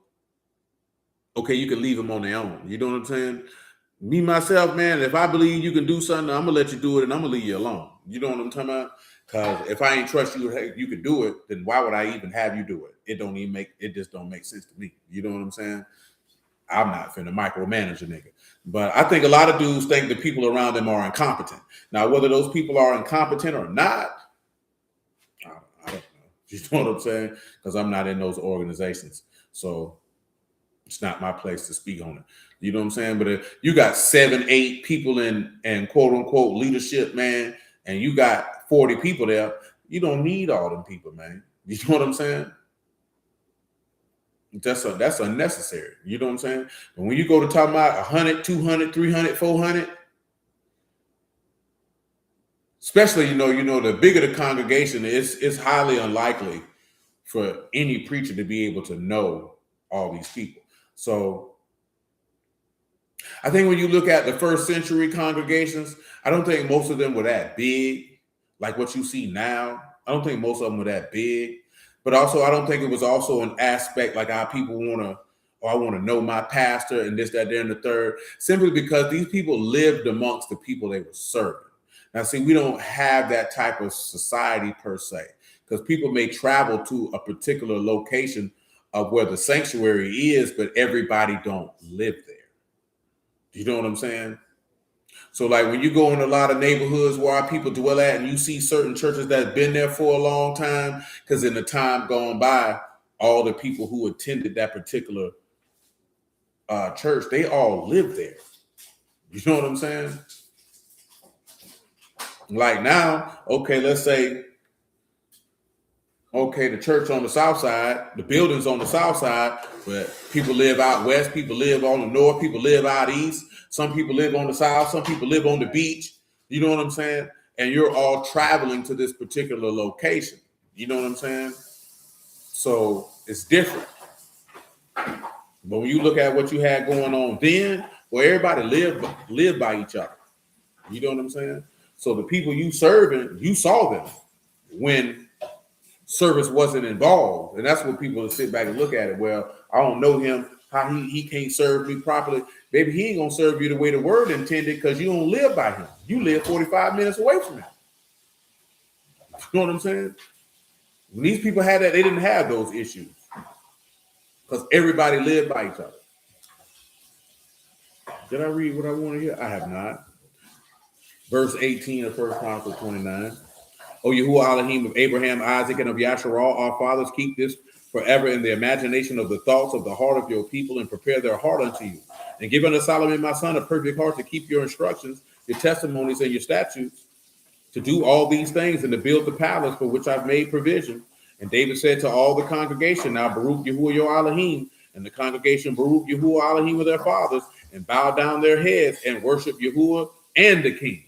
okay, you can leave them on their own. You know what I'm saying? Me, myself, man, if I believe you can do something, I'm going to let you do it, and I'm going to leave you alone. You know what I'm talking about? Because if I ain't trust you, hey, you can do it, then why would I even have you do it? It just don't make sense to me. You know what I'm saying? I'm not finna micromanage a nigga. But I think a lot of dudes think the people around them are incompetent. Now, whether those people are incompetent or not, I don't know. You know what I'm saying? Because I'm not in those organizations. So it's not my place to speak on it. You know what I'm saying? But if you got 7, 8 people in quote unquote leadership, man, and you got 40 people there, you don't need all them people, man. You know what I'm saying? That's unnecessary. You know what I'm saying? But when you go to talk about 100, 200, 300, 400, especially, you know, the bigger the congregation is, it's highly unlikely for any preacher to be able to know all these people. So I think when you look at the first century congregations, I don't think most of them were that big, like what you see now. I don't think most of them were that big. But also, I don't think it was also an aspect like how people I want to know my pastor and this, that, there, and the third, simply because these people lived amongst the people they were serving. Now, see, we don't have that type of society per se, because people may travel to a particular location of where the sanctuary is, but everybody don't live there. You know what I'm saying? So like when you go in a lot of neighborhoods where our people dwell at, and you see certain churches that have been there for a long time, because in the time gone by, all the people who attended that particular church, they all live there. You know what I'm saying? Like now, okay, let's say, okay, the church on the south side, the building's on the south side, but people live out west, people live on the north, people live out east, some people live on the south, some people live on the beach. You know what I'm saying? And you're all traveling to this particular location. You know what I'm saying? So it's different. But when you look at what you had going on then, well, everybody lived by each other. You know what I'm saying? So the people you serving, you saw them when service wasn't involved. And that's what people sit back and look at it. Well, I don't know him, how he can't serve me properly. Baby, he ain't gonna serve you the way the word intended because you don't live by him. You live 45 minutes away from him. You know what I'm saying? When these people had that, they didn't have those issues because everybody lived by each other. Did I read what I want to hear? I have not. Verse 18 of 1 Chronicles 29. O Yahuah Elohim of Abraham, Isaac, and of Yasharal, our fathers, keep this forever in the imagination of the thoughts of the heart of your people, and prepare their heart unto you. And give unto Solomon my son a perfect heart to keep your instructions, your testimonies, and your statutes, to do all these things, and to build the palace for which I've made provision. And David said to all the congregation, now Baruch Yahuah your Elohim, and the congregation Baruch Yahuah Elohim of their fathers, and bow down their heads and worship Yahuah and the king.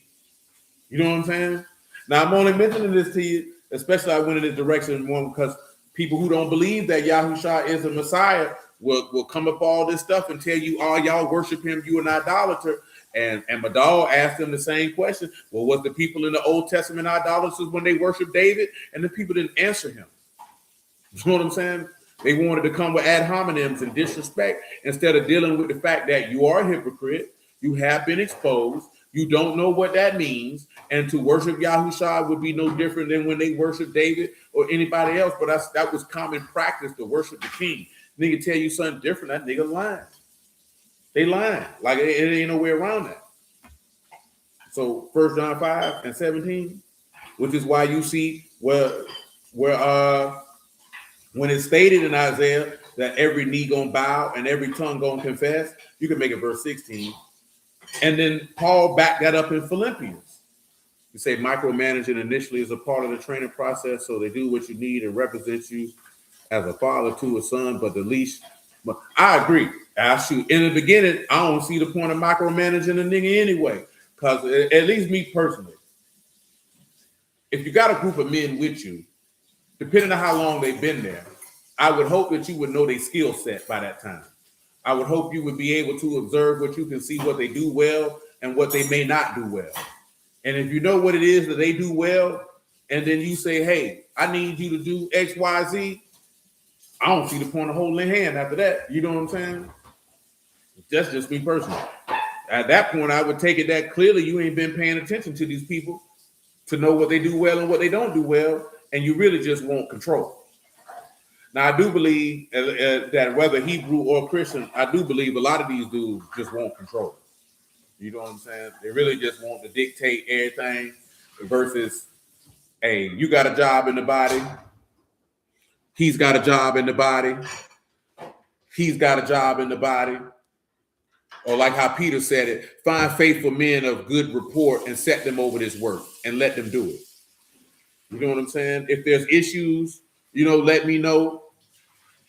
You know what I'm saying? Now, I'm only mentioning this to you, especially I went in this direction one because people who don't believe that Yahushua is the Messiah will come up all this stuff and tell you, oh, y'all worship him, you an idolater. And Madal asked them the same question. Well, was the people in the Old Testament idolaters when they worshiped David? And the people didn't answer him. You know what I'm saying? They wanted to come with ad hominems and disrespect instead of dealing with the fact that you are a hypocrite, you have been exposed, you don't know what that means, and to worship Yahushua would be no different than when they worship David or anybody else. But that was common practice to worship the king. Nigga tell you something different, that nigga lying. They lying. Like it ain't no way around that. So 1 John 5 and 17, which is why you see where when it's stated in Isaiah that every knee gonna bow and every tongue gonna confess, you can make it verse 16. And then Paul backed that up in Philippians. You say micromanaging initially is a part of the training process, so they do what you need and represent you as a father to a son, but the least, but I agree. In the beginning, I don't see the point of micromanaging a nigga anyway, because at least me personally, if you got a group of men with you, depending on how long they've been there, I would hope that you would know their skill set by that time. I would hope you would be able to observe what you can see, what they do well and what they may not do well. And if you know what it is that they do well, and then you say, hey, I need you to do X, Y, Z, I don't see the point of holding their hand after that. You know what I'm saying? That's just me personally. At that point, I would take it that clearly you ain't been paying attention to these people to know what they do well and what they don't do well, and you really just want control. Now, I do believe that whether Hebrew or Christian, I do believe a lot of these dudes just want control. You know what I'm saying? They really just want to dictate everything versus, hey, you got a job in the body. He's got a job in the body. He's got a job in the body. Or like how Peter said it, find faithful men of good report and set them over this work and let them do it. You know what I'm saying? If there's issues, let me know.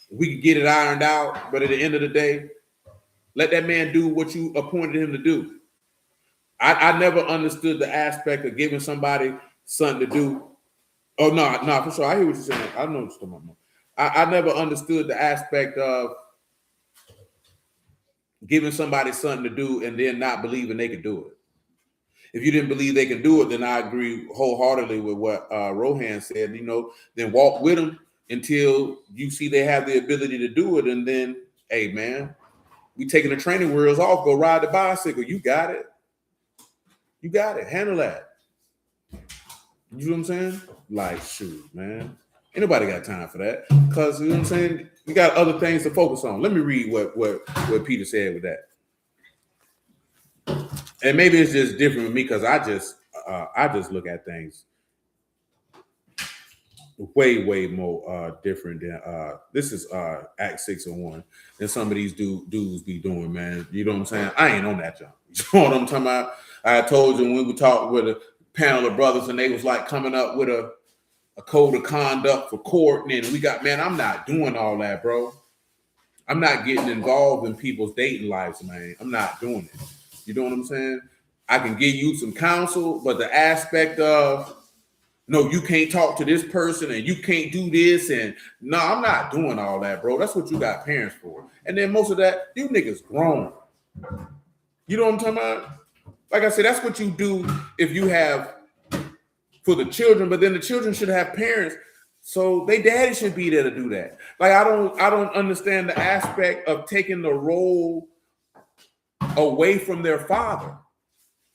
We can get it ironed out. But at the end of the day, let that man do what you appointed him to do. I never understood the aspect of giving somebody something to do. Oh, no, for sure. I hear what you're saying. I know what you're talking about. I never understood the aspect of giving somebody something to do and then not believing they could do it. If you didn't believe they could do it, then I agree wholeheartedly with what Rohan said, then walk with them until you see they have the ability to do it. And then, hey, man, we taking the training wheels off, go ride the bicycle. You got it. You got it. Handle that. You know what I'm saying? Like, shoot, man. Ain't nobody got time for that. Because, you know what I'm saying? You got other things to focus on. Let me read what Peter said with that. And maybe it's just different with me because I just look at things way more different than this is Act 601 than some of these dudes be doing, man. You know what I'm saying? I ain't on that jump. You know what I'm talking about? I told you when we talked with a panel of brothers and they was like coming up with a code of conduct for court, and we got, man, I'm not doing all that, bro. I'm not getting involved in people's dating lives, man. I'm not doing it. You know what I'm saying? I can give you some counsel, but the aspect of, no, you can't talk to this person and you can't do this. And no, I'm not doing all that, bro. That's what you got parents for. And then most of that, you niggas grown. You know what I'm talking about? Like I said, that's what you do if you have for the children, but then the children should have parents So they daddy should be there to do that. Like I don't understand the aspect of taking the role away from their father.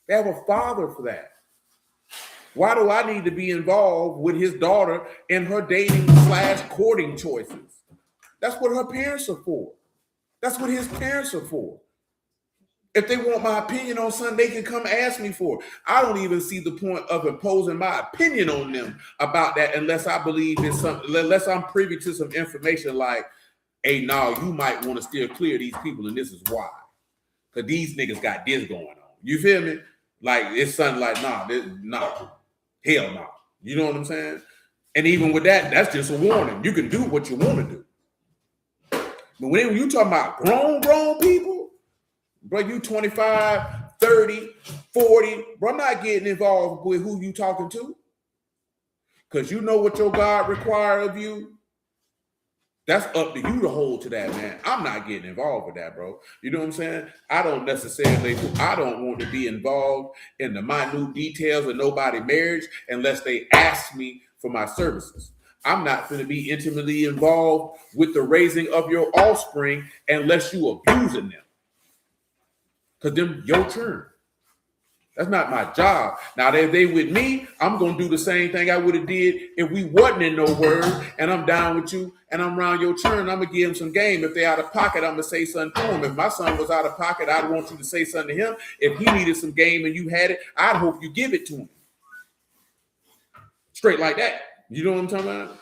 They have a father for that. Why do I need to be involved with his daughter in her dating / courting choices? That's what her parents are for. That's what his parents are for. If they want my opinion on something, they can come ask me for it. I don't even see the point of imposing my opinion on them about that unless I believe in something, unless I'm privy to some information like, hey, no, you might want to steer clear of these people, and this is why. Because these niggas got this going on. You feel me? Like, it's something like, nah, hell no. You know what I'm saying? And even with that, that's just a warning. You can do what you want to do. But when you talking about grown people, bro, you 25, 30, 40, bro, I'm not getting involved with who you talking to. Because you know what your God requires of you. That's up to you to hold to that, man. I'm not getting involved with that, bro. You know what I'm saying? I don't want to be involved in the minute details of nobody's marriage unless they ask me for my services. I'm not going to be intimately involved with the raising of your offspring unless you abusing them. Because them your turn. That's not my job. Now, if they with me, I'm going to do the same thing I would have did if we wasn't in no word and I'm down with you and I'm around your turn. I'm going to give them some game. If they out of pocket, I'm going to say something to them. If my son was out of pocket, I'd want you to say something to him. If he needed some game and you had it, I'd hope you give it to him. Straight like that. You know what I'm talking about?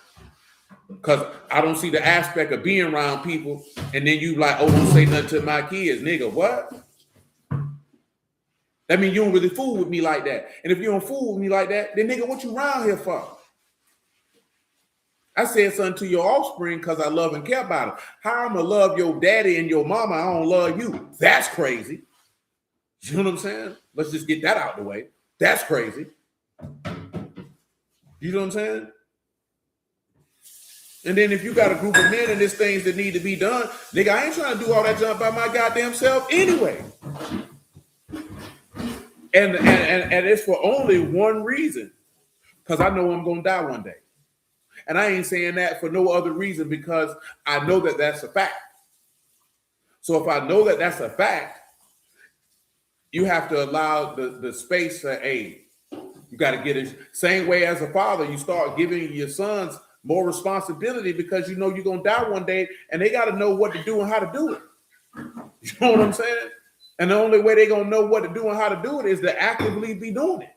Because I don't see the aspect of being around people and then you like, oh, don't say nothing to my kids. Nigga, what? That means you don't really fool with me like that. And if you don't fool with me like that, then nigga, what you around here for? I said something to your offspring because I love and care about it. How I'm going to love your daddy and your mama, I don't love you. That's crazy. You know what I'm saying? Let's just get that out of the way. That's crazy. You know what I'm saying? And then if you got a group of men and there's things that need to be done, nigga, I ain't trying to do all that junk by my goddamn self anyway. And it's for only one reason, because I know I'm going to die one day. And I ain't saying that for no other reason because I know that that's a fact. So if I know that that's a fact, you have to allow the space for aid. You got to get it. Same way as a father, you start giving your sons more responsibility because you know you're going to die one day and they got to know what to do and how to do it. You know what I'm saying? And the only way they're going to know what to do and how to do it is to actively be doing it.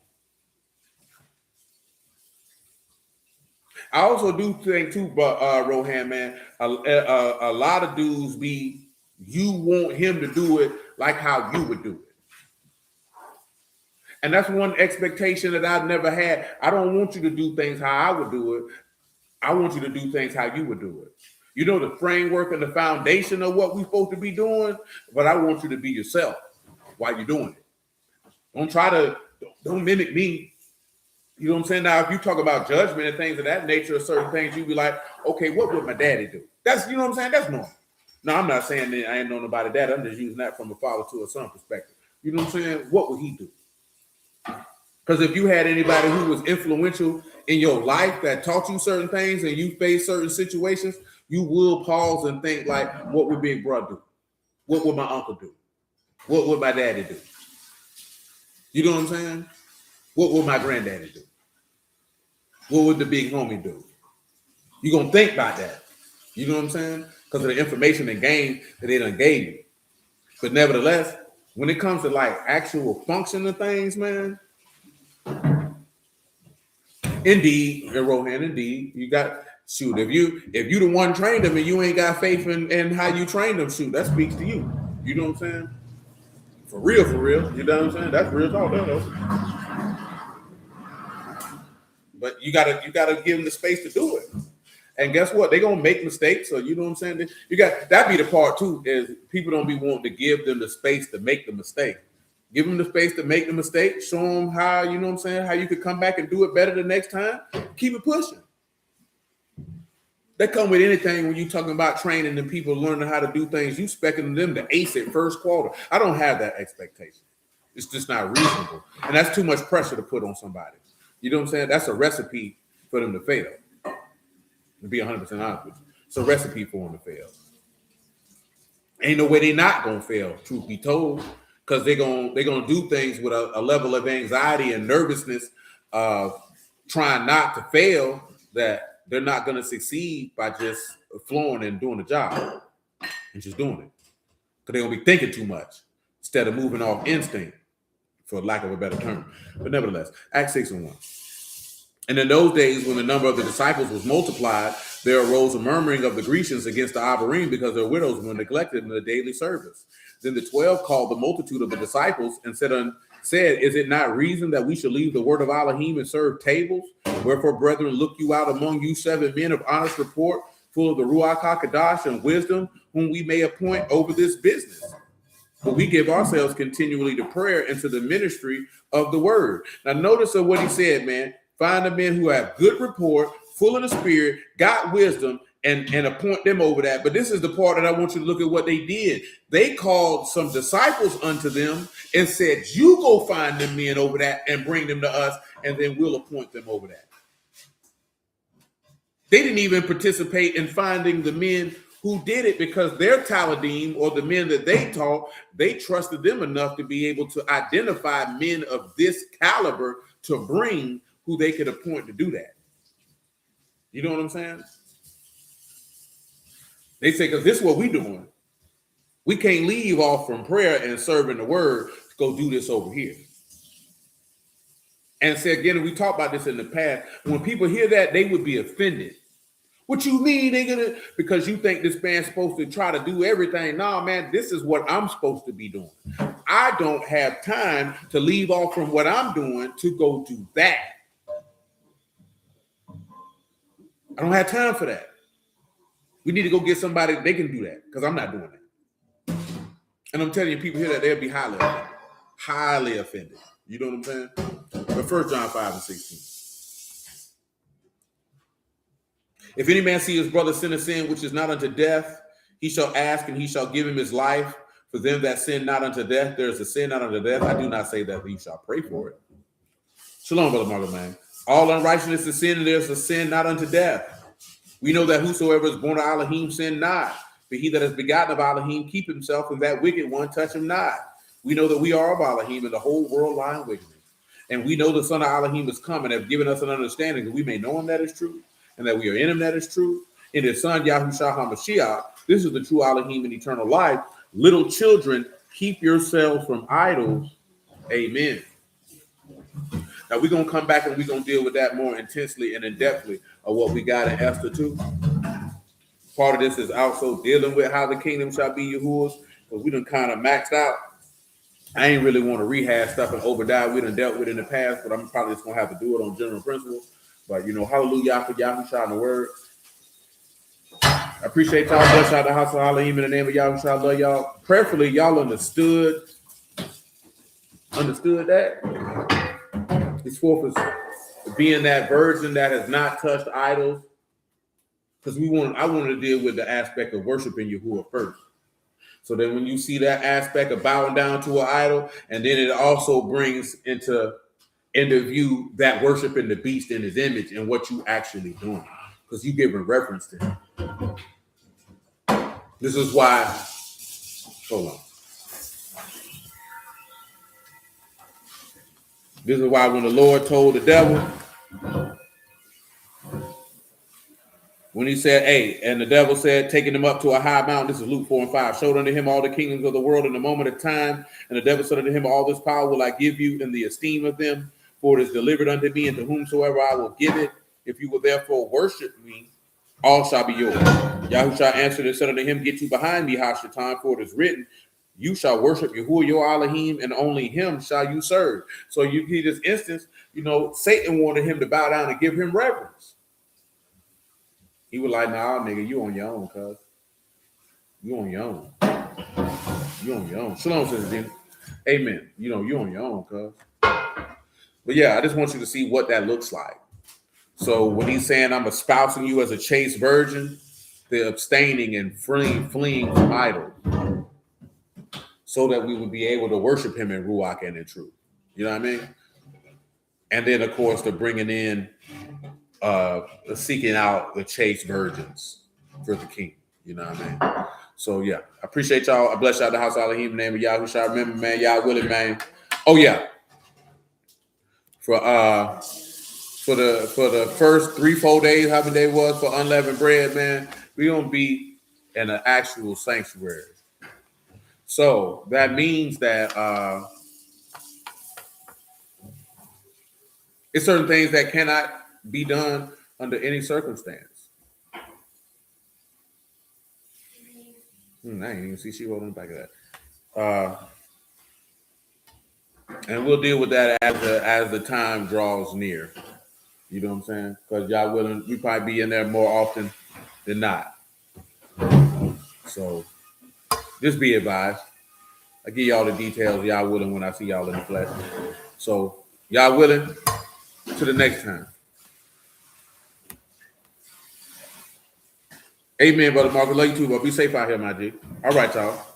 I also do think too, Rohan, man, a lot of dudes you want him to do it like how you would do it. And that's one expectation that I've never had. I don't want you to do things how I would do it. I want you to do things how you would do it. You know, the framework and the foundation of what we're supposed to be doing, but I want you to be yourself while you're doing it. Don't mimic me. You know what I'm saying? Now, if you talk about judgment and things of that nature, certain things, you'd be like, okay, what would my daddy do? That's, you know what I'm saying? That's normal. No, I'm not saying that I ain't know nobody dad. I'm just using that from a father to a son perspective. You know what I'm saying? What would he do? Because if you had anybody who was influential in your life that taught you certain things and you faced certain situations, you will pause and think like, what would Big Brother do? What would my uncle do? What would my daddy do? You know what I'm saying? What would my granddaddy do? What would the big homie do? You're going to think about that. You know what I'm saying? Because of the information and game that they done gave you. But nevertheless, when it comes to like actual functional things, man, indeed, Rohan, indeed, you got, shoot, if you the one trained them and you ain't got faith in how you train them, shoot, that speaks to you. You know what I'm saying? For real, you know what I'm saying? That's real talk, though. But you gotta give them the space to do it. And guess what? They're gonna make mistakes. So you know what I'm saying? You got that be the part too, is people don't be wanting to give them the space to make the mistake. Give them the space to make the mistake, show them how, you know what I'm saying, how you could come back and do it better the next time. Keep it pushing. That come with anything when you talking about training and people learning how to do things. You expecting them to ace it first quarter. I don't have that expectation. It's just not reasonable. And that's too much pressure to put on somebody. You know what I'm saying? That's a recipe for them to fail. To be 100% honest with you, it's a recipe for them to fail. Ain't no way they not gonna fail, truth be told, because they're gonna do things with a level of anxiety and nervousness, trying not to fail, that they're not gonna succeed by just flowing and doing the job and just doing it. Because they're gonna be thinking too much instead of moving off instinct, for lack of a better term. But nevertheless, Acts 6:1. And in those days, when the number of the disciples was multiplied, there arose a murmuring of the Grecians against the Iberine, because their widows were neglected in the daily service. Then the 12 called the multitude of the disciples and said, is it not reason that we should leave the word of Elohim and serve tables? Wherefore, brethren, look you out among you 7 men of honest report, full of the Ruach HaKadosh and wisdom, whom we may appoint over this business. But we give ourselves continually to prayer and to the ministry of the word. Now, notice of what he said, man. Find the men who have good report, full of the spirit, got wisdom, and appoint them over that. But this is the part that I want you to look at what they did. They called some disciples unto them and said, you go find them men over that and bring them to us, and then we'll appoint them over that. They didn't even participate in finding the men who did it, because their Taladim, or the men that they taught, they trusted them enough to be able to identify men of this caliber to bring who they could appoint to do that. You know what I'm saying? They say, because this is what we're doing. We can't leave off from prayer and serving the word to go do this over here. And say again, we talked about this in the past, when people hear that, they would be offended. What you mean they gonna, because you think this man's supposed to try to do everything. No, man, this is what I'm supposed to be doing. I don't have time to leave off from what I'm doing to go do that. I don't have time for that. We need to go get somebody they can do that, because I'm not doing that. And I'm telling you, people hear that, they'll be highly offended. Highly offended. You know what I'm saying? But 1 John 5:16. If any man see his brother sin a sin which is not unto death, he shall ask, and he shall give him his life. For them that sin not unto death, there is a sin not unto death. I do not say that you shall pray for it. Shalom, brother Margaret, man. All unrighteousness is sin, and there is a sin not unto death. We know that whosoever is born of Elohim sin not. But he that is begotten of Elohim keep himself, and that wicked one touch him not. We know that we are of Elohim, and the whole world lie in wickedness. And we know the Son of Elohim is come and have given us an understanding that we may know him that is true, and that we are in him that is true. In his Son, Yahushua HaMashiach, this is the true Elohim and eternal life. Little children, keep yourselves from idols. Amen. Now, we're going to come back and we're going to deal with that more intensely and in-depthly of what we got in Esther 2. Part of this is also dealing with how the kingdom shall be Yahuah's, because we done kind of maxed out. I ain't really want to rehash stuff in Obadiah we done dealt with in the past, but I'm probably just going to have to do it on general principles. But, you know, hallelujah for Yahushua in the word. I appreciate y'all. Bless out the house of Elohim in the name of Yahushua. I love y'all. Prayerfully, y'all understood that. His fourth is being that virgin that has not touched idols. Because I wanted to deal with the aspect of worshiping Yahuah first. So then when you see that aspect of bowing down to an idol, and then it also brings into view that worshiping the beast in his image and what you actually doing. Because you giving reference to him. This is why, hold on. This is why when the Lord told the devil, when he said, hey, and the devil said, taking him up to a high mountain, this is Luke 4:5, showed unto him all the kingdoms of the world in a moment of time. And the devil said unto him, all this power will I give you in the esteem of them, for it is delivered unto me, and to whomsoever I will give it. If you will therefore worship me, all shall be yours. Yahushua answered and said unto him, get you behind me, Hashatan, for it is written, you shall worship Yahuah your Elohim, and only him shall you serve. So you see this instance, you know, Satan wanted him to bow down and give him reverence. He was like, nah, nigga, you on your own, cuz. You on your own. You on your own. Shalom, Sister Dina. Amen. You know, you on your own, cuz. But yeah, I just want you to see what that looks like. So when he's saying I'm espousing you as a chaste virgin, the abstaining and fleeing from idols, so that we would be able to worship him in Ruach and in truth. You know what I mean? And then, of course, the bringing in seeking out the chaste virgins for the king. You know what I mean? So yeah, I appreciate y'all. I bless y'all the house Elohim in the name of Yahuah. Remember, man, y'all willing, man. Oh yeah. For the first 3-4 days, how many days was for unleavened bread, man, we gonna be in an actual sanctuary. So that means that it's certain things that cannot be done under any circumstance. I didn't even see she wrote on the back of that. And we'll deal with that as the time draws near. You know what I'm saying? Because y'all willing, we probably be in there more often than not. So just be advised. I give y'all the details, y'all willing, when I see y'all in the flesh. So y'all willing, to the next time. Amen, Brother Marcus. Love you too, but be safe out here, my G. All right, y'all.